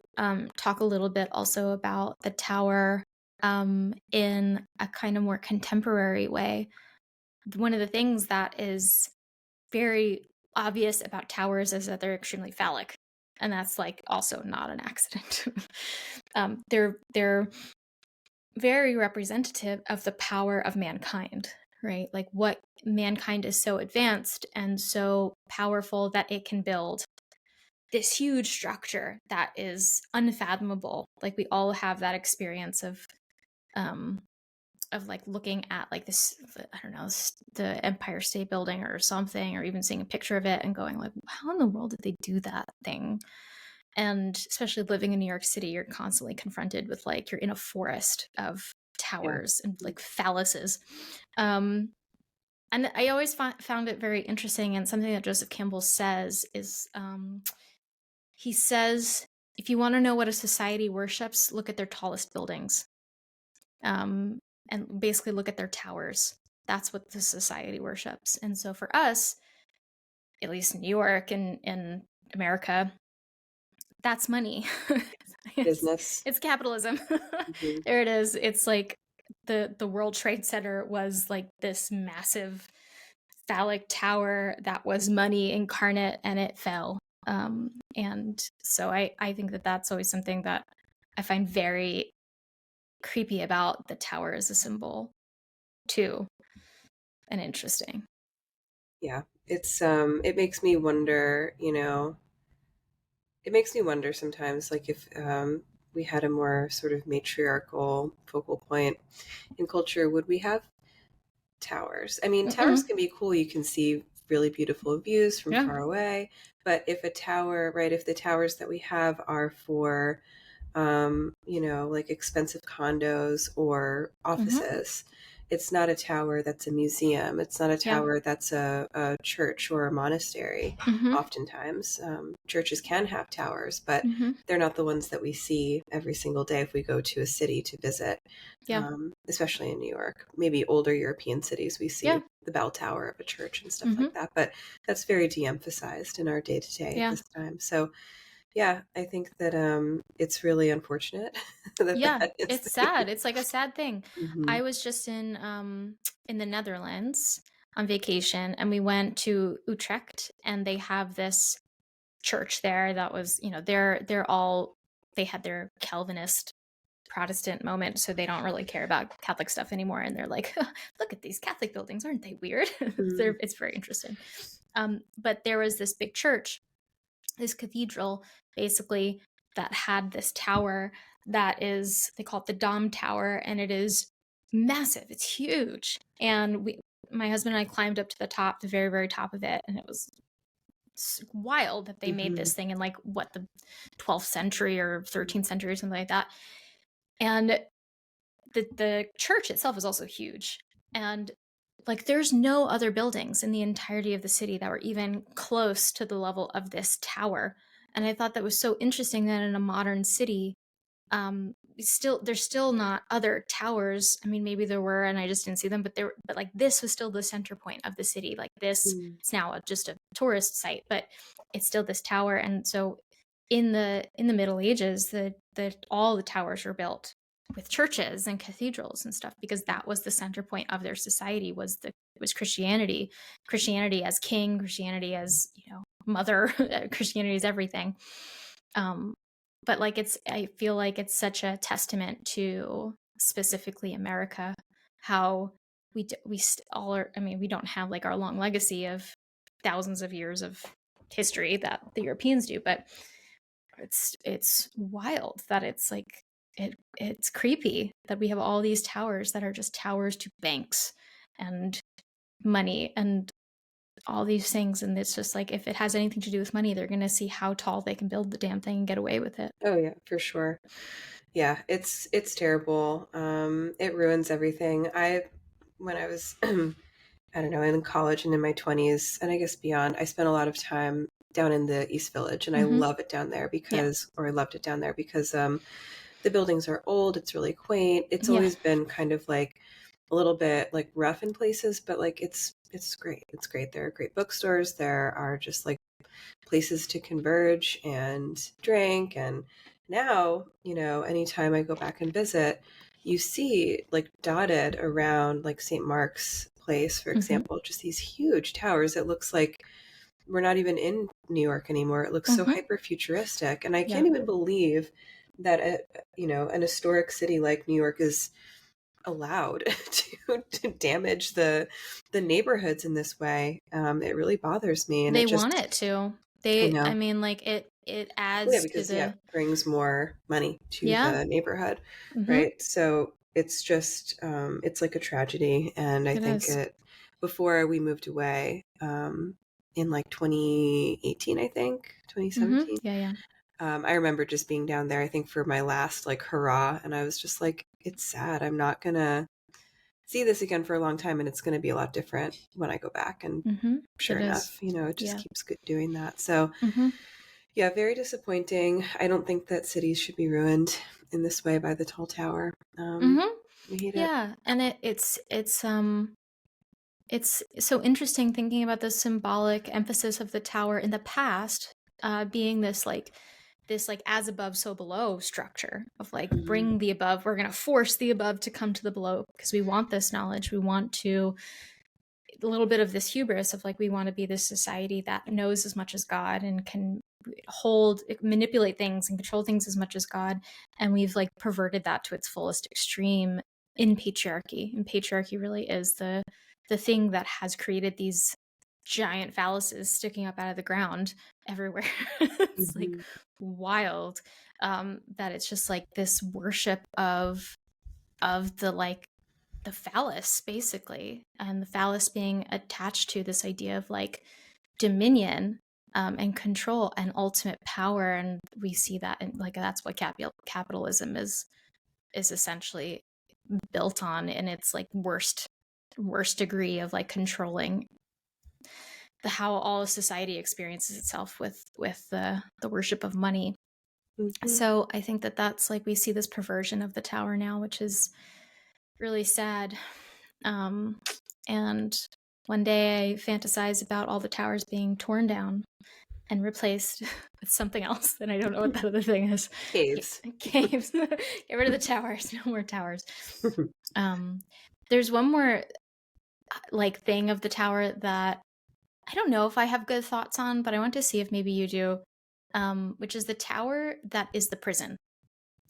talk a little bit also about the tower in a kind of more contemporary way. One of the things that is very obvious about towers is that they're extremely phallic, and that's like also not an accident. They're very representative of the power of mankind, right? Like what mankind is so advanced and so powerful that it can build this huge structure that is unfathomable. Like we all have that experience um like looking at like this, I don't know, the Empire State Building or something, or even seeing a picture of it and going like, how in the world did they do that thing? And especially living in New York City, you're constantly confronted with like, you're in a forest of Yeah. towers and like phalluses. And I always found it very interesting. And something that Joseph Campbell says is, he says, if you want to know what a society worships, look at their tallest buildings, and basically look at their towers. That's what the society worships. And so for us, at least in New York and in America, that's money. Business. It's capitalism. Hmm. There it is. It's like the World Trade Center was like this massive phallic tower that was money incarnate, and it fell. And so I think that that's always something that I find very creepy about the tower as a symbol too, and interesting. Yeah. It makes me wonder, it makes me wonder sometimes, like if we had a more sort of matriarchal focal point in culture, would we have towers? I mean, towers Mm-mm. can be cool. You can see really beautiful views from Yeah. far away. But if a tower, right, if the towers that we have are for, like expensive condos or Mm-hmm. offices, it's not a tower that's a museum. It's not a Yeah. tower that's a church or a monastery. Mm-hmm. Oftentimes, churches can have towers, but Mm-hmm. they're not the ones that we see every single day if we go to a city to visit, Yeah. especially in New York. Maybe older European cities, we see Yeah. the bell tower of a church and stuff Mm-hmm. like that, but that's very de-emphasized in our day-to-day at Yeah. this time. So yeah, I think that it's really unfortunate that Yeah. that is It's the sad. case. It's like a sad thing. Hmm. I was just in the Netherlands on vacation, and we went to Utrecht, and they have this church there that was, they're all, they had their Calvinist Protestant moment, so they don't really care about Catholic stuff anymore. And they're like, look at these Catholic buildings, aren't they weird? Mm. It's very interesting. But there was this big church, this cathedral, basically, that had this tower that is, they call it the Dom Tower, and it is massive. It's huge. And my husband and I climbed up to the top, the very, very top of it, and it was wild that they made Hmm. this thing in like what, the 12th century or 13th century or something like that. And the church itself is also huge. And like there's no other buildings in the entirety of the city that were even close to the level of this tower. And I thought that was so interesting that in a modern city, there's still not other towers. I mean, maybe there were and I just didn't see them, but like this was still the center point of the city. Like this, Mm. it's now just a tourist site, but it's still this tower. And so in the Middle Ages, the all the towers were built with churches and cathedrals and stuff, because that was the center point of their society, was Christianity as king, Christianity as, mother, Christianity is everything. But like I feel like it's such a testament to specifically America, how we all are. I mean, we don't have like our long legacy of thousands of years of history that the Europeans do, but it's wild that it's like it's creepy that we have all these towers that are just towers to banks and money and all these things. And it's just like, if it has anything to do with money, they're going to see how tall they can build the damn thing and get away with it. Oh yeah, for sure. Yeah, it's terrible. It ruins everything. When I was I don't know, in college and in my 20s, and I guess beyond, I spent a lot of time down in the East Village, and I Mm-hmm. love it down there Yeah. I loved it down there because the buildings are old, it's really quaint. It's Yeah. always been kind of like a little bit like rough in places, but like it's great. It's great. There are great bookstores. There are just like places to converge and drink. And now, anytime I go back and visit, you see like dotted around like St. Mark's Place, for Mm-hmm. example, just these huge towers. It looks like we're not even in New York anymore. It looks so Mm-hmm. hyper futuristic. And I Yeah. can't even believe that, an historic city like New York is allowed to damage the neighborhoods in this way. It really bothers me, and They it want just it to. I I know. mean, like it Well, yeah, adds to because the. it brings more money to Yeah. the neighborhood, Mm-hmm. right? So it's just it's like a tragedy, and I It think is. it before we moved away in like 2018, I think Mm-hmm. 2017. Yeah, yeah. I remember just being down there, I think for my last like hurrah, and I was just like, it's sad. I'm not gonna see this again for a long time, and it's going to be a lot different when I go back. And Mm-hmm. sure It is. enough, it just Yeah. keeps doing that. So, Mm-hmm. yeah, very disappointing. I don't think that cities should be ruined in this way by the tall tower. Mm-hmm. I hate it. Yeah. And it's so interesting thinking about the symbolic emphasis of the tower in the past, being this like as above so below structure of like Mhm. bring the above, we're going to force the above to come to the below because we want this knowledge, we want to a little bit of this hubris of like we want to be this society that knows as much as God and can manipulate things and control things as much as God, and we've like perverted that to its fullest extreme in patriarchy. And patriarchy really is the thing that has created these giant phalluses sticking up out of the ground everywhere. It's like Mhm. wild, that it's just like this worship of the phallus basically, and the phallus being attached to this idea of like dominion, and control and ultimate power. And we see that, and like that's what capitalism is essentially built on in its like worst degree of like controlling how all of society experiences itself with the worship of money. Mhm. So I think that that's like we see this perversion of the tower now, which is really sad. Um, and one day I fantasize about all the towers being torn down and replaced with something else. And I don't know what that other thing is. Caves. Caves. Get rid of the towers. No more towers. Um, there's one more like thing of the tower that I don't know if I have good thoughts on, but I want to see if maybe you do. Which is the tower that is the prison,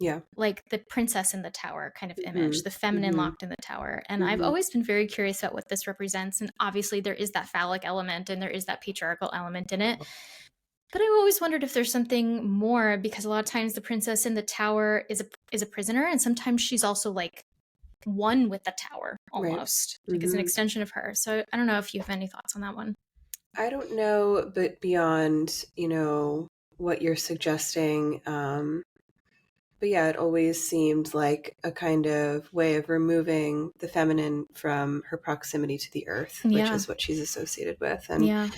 Yeah. like the princess in the tower kind of image, Mhm. the feminine Mhm. locked in the tower. And I've Mhm. always been very curious about what this represents. And obviously, there is that phallic element and there is that patriarchal element in it. But I've always wondered if there's something more, because a lot of times the princess in the tower is a prisoner, and sometimes she's also like one with the tower Right. almost, like as an Mhm. extension of her. So I don't know if you have any thoughts on that one. I don't know, but beyond, what you're suggesting, but yeah, it always seemed like a kind of way of removing the feminine from her proximity to the earth, which Yeah. is what she's associated with. And Yeah.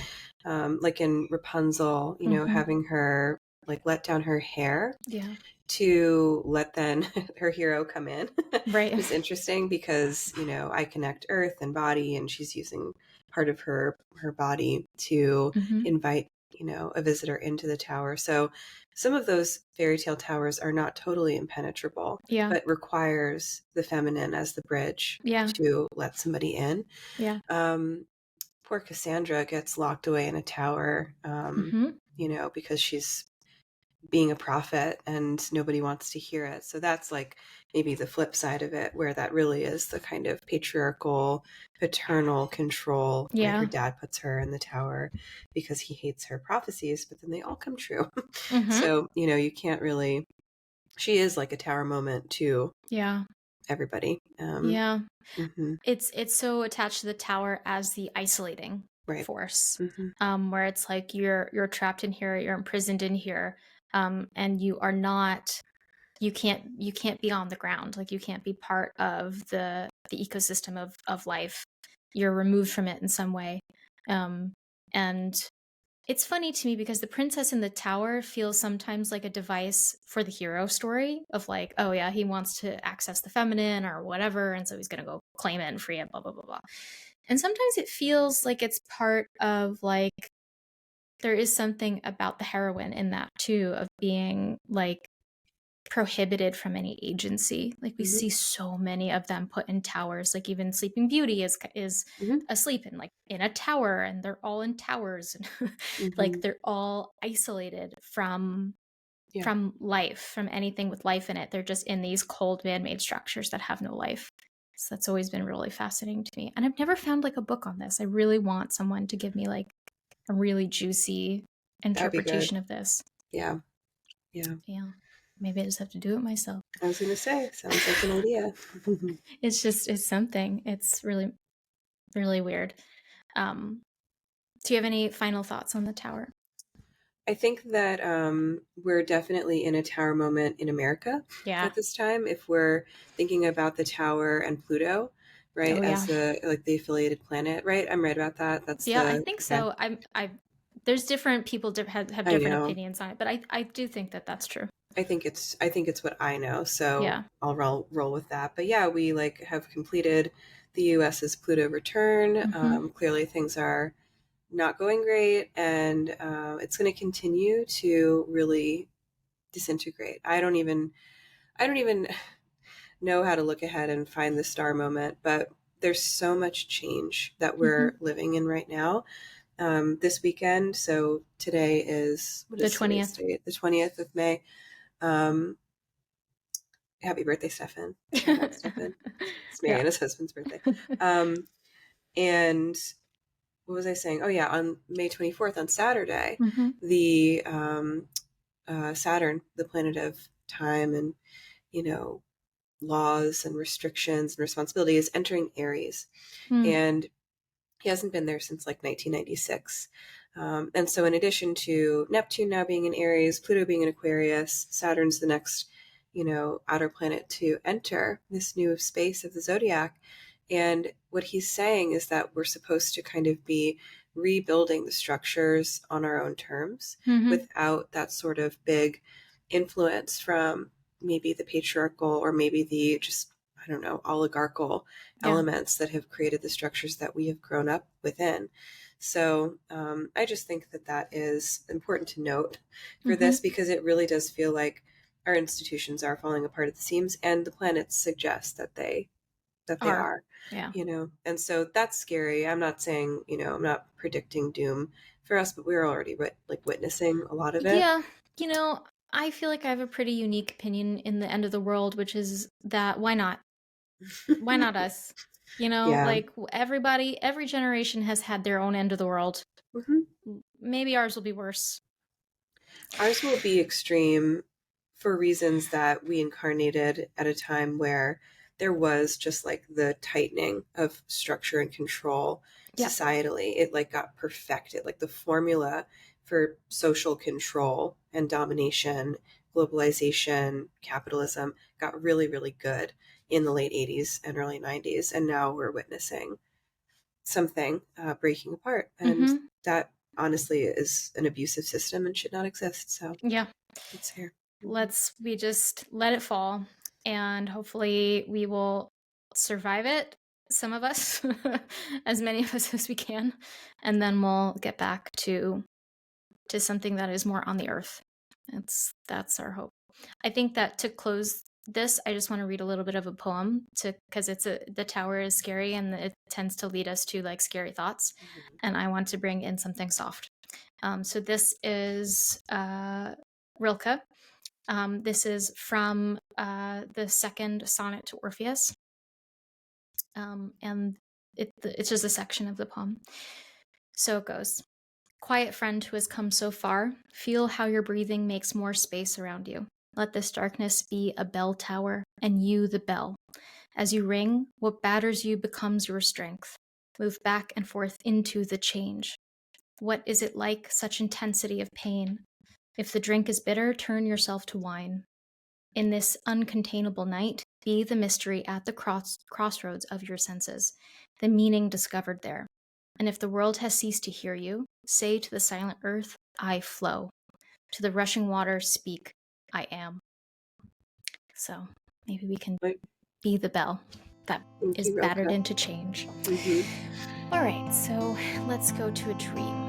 like in Rapunzel, Mm-hmm. having her like let down her hair Yeah. to let then her hero come in Right. was interesting because, I connect earth and body, and she's using part of her body to Mm-hmm. invite, a visitor into the tower. So some of those fairy tale towers are not totally impenetrable, Yeah. but requires the feminine as the bridge Yeah. to let somebody in. Yeah. Um, Poor Cassandra gets locked away in a tower, Mm-hmm. because she's being a prophet and nobody wants to hear it. So that's like maybe the flip side of it, where that really is the kind of patriarchal, paternal control, right? Her Yeah. dad puts her in the tower because he hates her prophecies, but then they all come true. Mm-hmm. So, you can't really, she is like a tower moment to Yeah. everybody. Yeah. Mhm. It's so attached to the tower as the isolating Right. force, Hmm. where it's like you're trapped in here, you're imprisoned in here, and you can't be on the ground. Like, you can't be part of the ecosystem of life. You're removed from it in some way. And it's funny to me because the princess in the tower feels sometimes like a device for the hero story of like, oh yeah, he wants to access the feminine or whatever, and so he's gonna go claim it and free it, blah blah blah blah. And sometimes it feels like it's part of like there is something about the heroine in that too, of being like prohibited from any agency. Like, we Mm-hmm. see so many of them put in towers. Like, even Sleeping Beauty is Mm-hmm. asleep in like in a tower, and they're all in towers. Mm-hmm. Like, they're all isolated Yeah. from life, from anything with life in it. They're just in these cold man-made structures that have no life. So that's always been really fascinating to me. And I've never found like a book on this. I really want someone to give me like a really juicy That'd be good. interpretation of this. Yeah. Yeah. Yeah. Maybe I just have to do it myself. I was gonna say, sounds like an idea. It's something. It's really, really weird. Um, do you have any final thoughts on the tower? I think that we're definitely in a tower moment in America Yeah. at this time. If we're thinking about the tower and Pluto, right, Oh as yeah. the affiliated planet, right? I'm right about that. That's Yeah, I the think okay. so. I there's different people have I different know. opinions on it, but I do think that that's true. I think it's what I know. So Yeah. I'll roll with that. But yeah, we like have completed the U.S.'s Pluto return. Mm-hmm. Clearly, things are not going great, and it's going to continue to really disintegrate. I don't even know how to look ahead and find the star moment, but there's so much change that Mm-hmm. we're living in right now. This weekend, so today is, what The is today's 20th. date? The 20th of May. Um, Happy birthday, Stefan. Shout out, Stefan. It's Yeah. Mariana's husband's birthday. Um, and what was I saying? Oh, yeah, on May 24th, on Saturday, Mm-hmm. the Saturn, the planet of time and, you know, laws and restrictions and responsibilities, entering Aries. Mm. And he hasn't been there since like 1996. And so, in addition to Neptune now being in Aries, Pluto being in Aquarius, Saturn's the next, outer planet to enter this new space of the zodiac. And what he's saying is that we're supposed to kind of be rebuilding the structures on our own terms Mm-hmm. without that sort of big influence from maybe the patriarchal or maybe the just, I don't know, oligarchical Yeah. elements that have created the structures that we have grown up within. So I just think that that is important to note for Mm-hmm. this because it really does feel like our institutions are falling apart at the seams, and the planets suggest that they Are. are, Yeah. and so that's scary. I'm not saying, I'm not predicting doom for us, but we're already witnessing a lot of it. Yeah. You know, I feel like I have a pretty unique opinion in the end of the world, which is that why not? Why not us? You know, Yeah. like every generation has had their own end of the world. Hmm. Maybe ours will be worse. Ours will be extreme for reasons that we incarnated at a time where there was just like the tightening of structure and control Yeah. societally. It like got perfected. Like the formula for social control and domination, globalization, capitalism got really, really good in the late 80s and early 90s. And now we're witnessing something breaking apart. And Mm-hmm. that honestly is an abusive system and should not exist. So Yeah. it's here. Mhm. We just let it fall, and hopefully we will survive it, some of us, as many of us as we can, and then we'll get back to something that is more on the earth. That's our hope. I think that to close this, I just want to read a little bit of a poem to because the tower is scary and it tends to lead us to like scary thoughts, Mhm. and I want to bring in something soft. So this is Rilke. This is from the second sonnet to Orpheus, and it's just a section of the poem. So it goes. Quiet friend who has come so far, feel how your breathing makes more space around you. Let this darkness be a bell tower, and you the bell. As you ring, what batters you becomes your strength. Move back and forth into the change. What is it like, such intensity of pain? If the drink is bitter, turn yourself to wine. In this uncontainable night, be the mystery at the crossroads of your senses, the meaning discovered there. And if the world has ceased to hear you, say to the silent earth, I flow. To the rushing water, speak, I am. So maybe we can Like, be the bell that thank is you, battered Rilke. into change. Mm-hmm. All right, so let's go to a dream.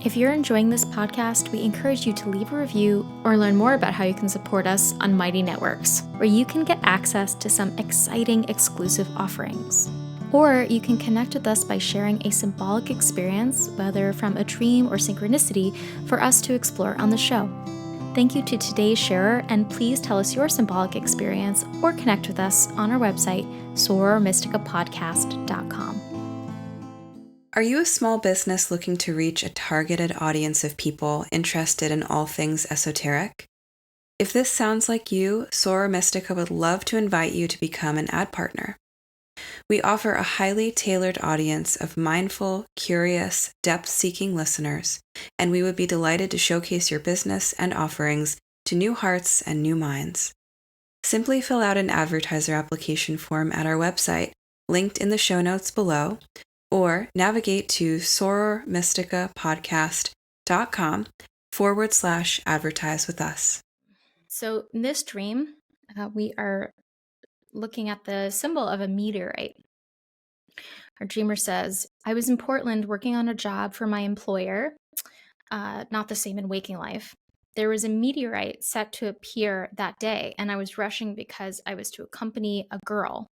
If you're enjoying this podcast, we encourage you to leave a review or learn more about how you can support us on Mighty Networks, where you can get access to some exciting exclusive offerings. Or you can connect with us by sharing a symbolic experience, whether from a dream or synchronicity, for us to explore on the show. Thank you to today's sharer, and please tell us your symbolic experience or connect with us on our website, sorormysticapodcast.com. Are you a small business looking to reach a targeted audience of people interested in all things esoteric? If this sounds like you, Soror Mystica would love to invite you to become an ad partner. We offer a highly tailored audience of mindful, curious, depth-seeking listeners, and we would be delighted to showcase your business and offerings to new hearts and new minds. Simply fill out an advertiser application form at our website, linked in the show notes below, or navigate to sorormysticapodcast.com/advertise with us. So in this dream, we are looking at the symbol of a meteorite. Our dreamer says, I was in Portland working on a job for my employer, not the same in waking life. There was a meteorite set to appear that day, and I was rushing because I was to accompany a girl.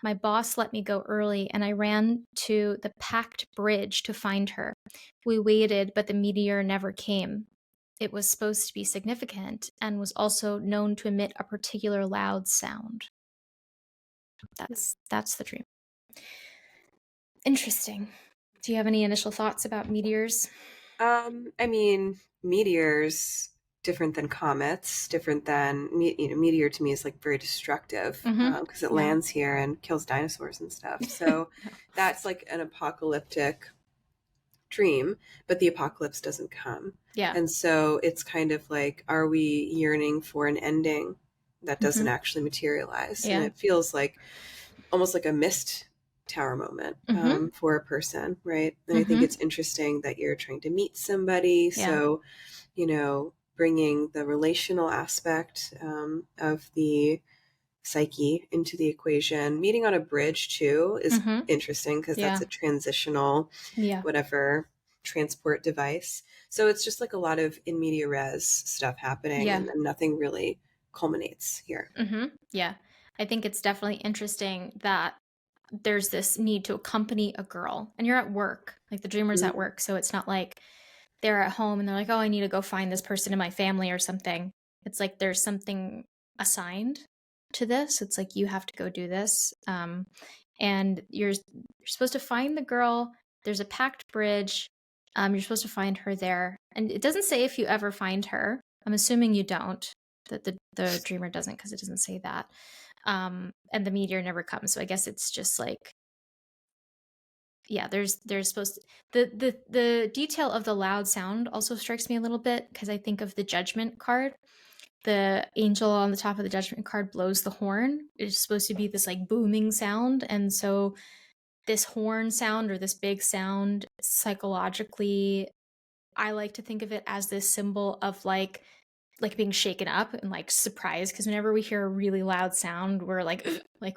My boss let me go early, and I ran to the packed bridge to find her. We waited, but the meteor never came. It was supposed to be significant and was also known to emit a particular loud sound. That's the dream. Interesting. Do you have any initial thoughts about meteors? I mean, meteors, different than comets, different than, meteor to me is like very destructive because it Yeah. lands here and kills dinosaurs and stuff. So Yeah. that's like an apocalyptic dream, but the apocalypse doesn't come. Yeah. And so it's kind of like, are we yearning for an ending that doesn't actually materialize? And Yeah. it feels like almost like a missed tower moment for a person, right? And I think it's interesting that you're trying to meet somebody. Yeah. So, bringing the relational aspect of the psyche into the equation. Meeting on a bridge too is interesting because that's a transitional, Yeah. whatever, transport device. So it's just like a lot of in media res stuff happening, and nothing really culminates here. Yeah. I think it's definitely interesting that there's this need to accompany a girl, and you're at work, like the dreamer's at work. So it's not like they're at home and they're like, oh, I need to go find this person in my family or something. It's like there's something assigned to this. It's like you have to go do this. And you're supposed to find the girl. There's a packed bridge. You're supposed to find her there. And it doesn't say if you ever find her. I'm assuming you don't, that the dreamer doesn't, because it doesn't say that. And the meteor never comes. So I guess it's just like, yeah, there's supposed to, the detail of the loud sound also strikes me a little bit, because I think of the judgment card. The angel on the top of the judgment card blows the horn. It's supposed to be this like booming sound, and so this horn sound, or this big sound, psychologically, I like to think of it as this symbol of like being shaken up and like surprised, because whenever we hear a really loud sound, we're like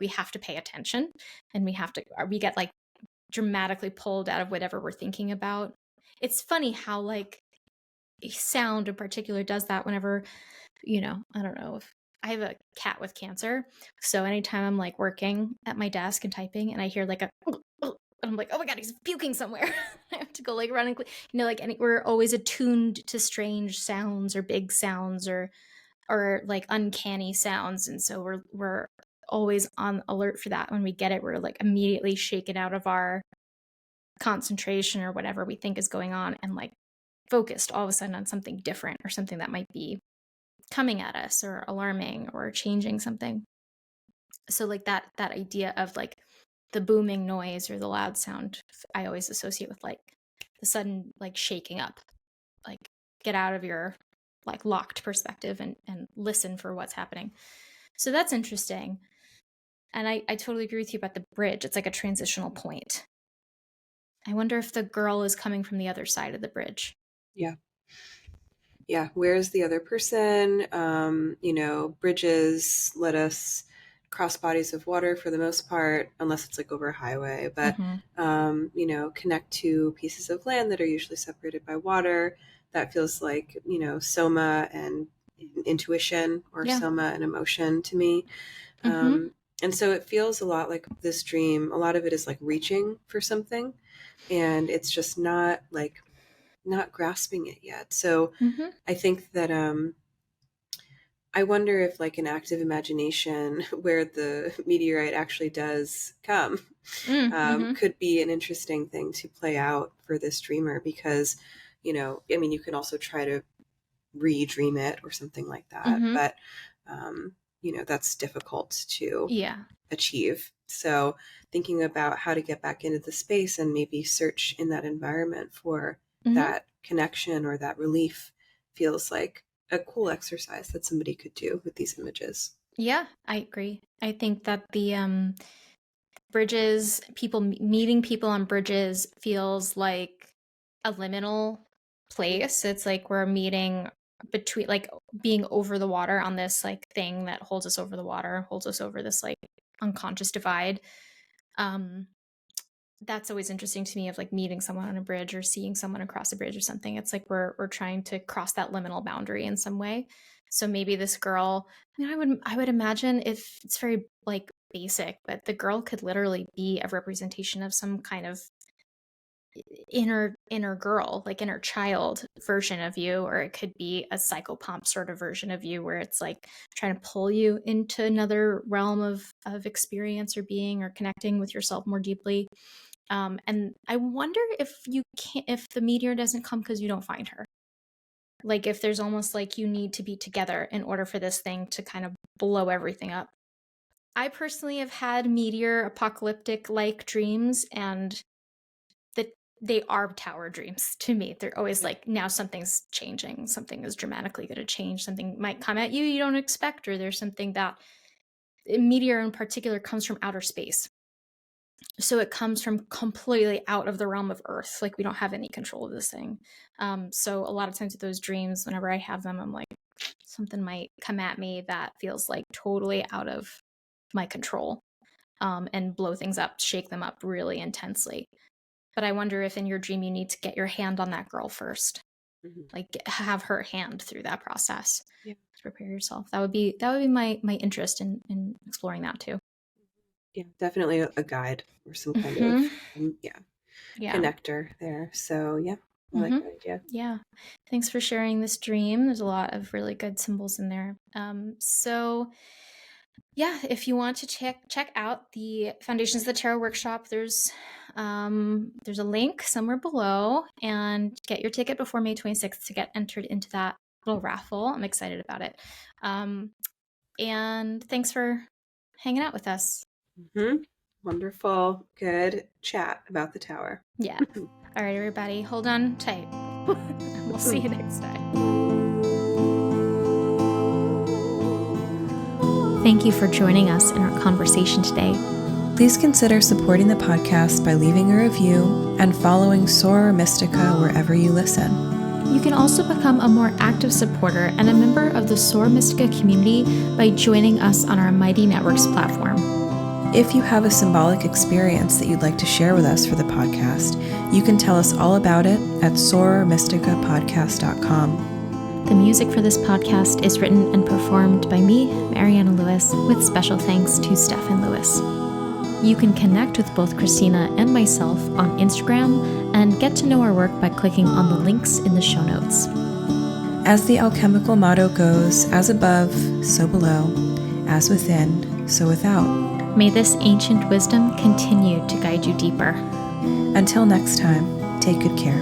we have to pay attention, and we get like dramatically pulled out of whatever we're thinking about. It's funny how like sound in particular does that whenever, I don't know, if I have a cat with cancer. So anytime I'm like working at my desk and typing and I hear like a and I'm like, oh my God, he's puking somewhere. I have to go like run and like we're always attuned to strange sounds or big sounds or like uncanny sounds. And so we're always on alert for that. When we get it, we're like immediately shaken out of our concentration or whatever we think is going on, and like focused all of a sudden on something different, or something that might be coming at us or alarming or changing something. So like that idea of like the booming noise or the loud sound, I always associate with like the sudden like shaking up, like get out of your like locked perspective and listen for what's happening. So that's interesting. And I totally agree with you about the bridge. It's like a transitional point. I wonder if the girl is coming from the other side of the bridge. Yeah. Yeah. Where's the other person? Bridges let us cross bodies of water for the most part, unless it's like over a highway, but, connect to pieces of land that are usually separated by water. That feels like, soma and intuition, or Yeah. soma and emotion to me. And so it feels a lot like this dream. A lot of it is like reaching for something, and it's just not grasping it yet. So I think that I wonder if like an active imagination where the meteorite actually does come could be an interesting thing to play out for this dreamer, because, you can also try to redream it or something like that. But, that's difficult to achieve. So thinking about how to get back into the space and maybe search in that environment for that connection or that relief feels like a cool exercise that somebody could do with these images. Yeah, I agree. I think that the bridges, meeting people on bridges feels like a liminal place. It's like we're meeting between, like being over the water on this like thing that holds us over the water, holds us over this like unconscious divide. That's always interesting to me, of like meeting someone on a bridge or seeing someone across a bridge or something. It's like we're trying to cross that liminal boundary in some way. So maybe this girl, I would imagine, if it's very like basic, but the girl could literally be a representation of some kind of inner girl, like inner child version of you, or it could be a psychopomp sort of version of you, where it's like trying to pull you into another realm of experience or being or connecting with yourself more deeply. And I wonder if if the meteor doesn't come because you don't find her. Like if there's almost like you need to be together in order for this thing to kind of blow everything up. I personally have had meteor apocalyptic like dreams, and they are tower dreams to me. They're always like, now something's changing. Something is dramatically going to change. Something might come at you don't expect, or there's something that meteor in particular comes from outer space. So it comes from completely out of the realm of Earth. Like we don't have any control of this thing. So a lot of times with those dreams, whenever I have them, I'm like, something might come at me that feels like totally out of my control, and blow things up, shake them up really intensely. But I wonder if in your dream you need to get your hand on that girl first, like have her hand through that process to prepare yourself. That would be my interest in exploring that too. Yeah, definitely a guide or some kind of connector there. So I like that idea. Yeah, thanks for sharing this dream. There's a lot of really good symbols in there. So yeah, if you want to check out the Foundations of the Tarot workshop, there's a link somewhere below, and get your ticket before May 26th to get entered into that little raffle. I'm excited about it. And thanks for hanging out with us. Wonderful. Good chat about the tower. Yeah. All right, everybody, hold on tight. We'll see you next time. Thank you for joining us in our conversation today. Please consider supporting the podcast by leaving a review and following Soror Mystica wherever you listen. You can also become a more active supporter and a member of the Soror Mystica community by joining us on our Mighty Networks platform. If you have a symbolic experience that you'd like to share with us for the podcast, you can tell us all about it at sorormysticapodcast.com. The music for this podcast is written and performed by me, Mariana Lewis, with special thanks to Stefan Lewis. You can connect with both Christina and myself on Instagram and get to know our work by clicking on the links in the show notes. As the alchemical motto goes, as above, so below, as within, so without. May this ancient wisdom continue to guide you deeper. Until next time, take good care.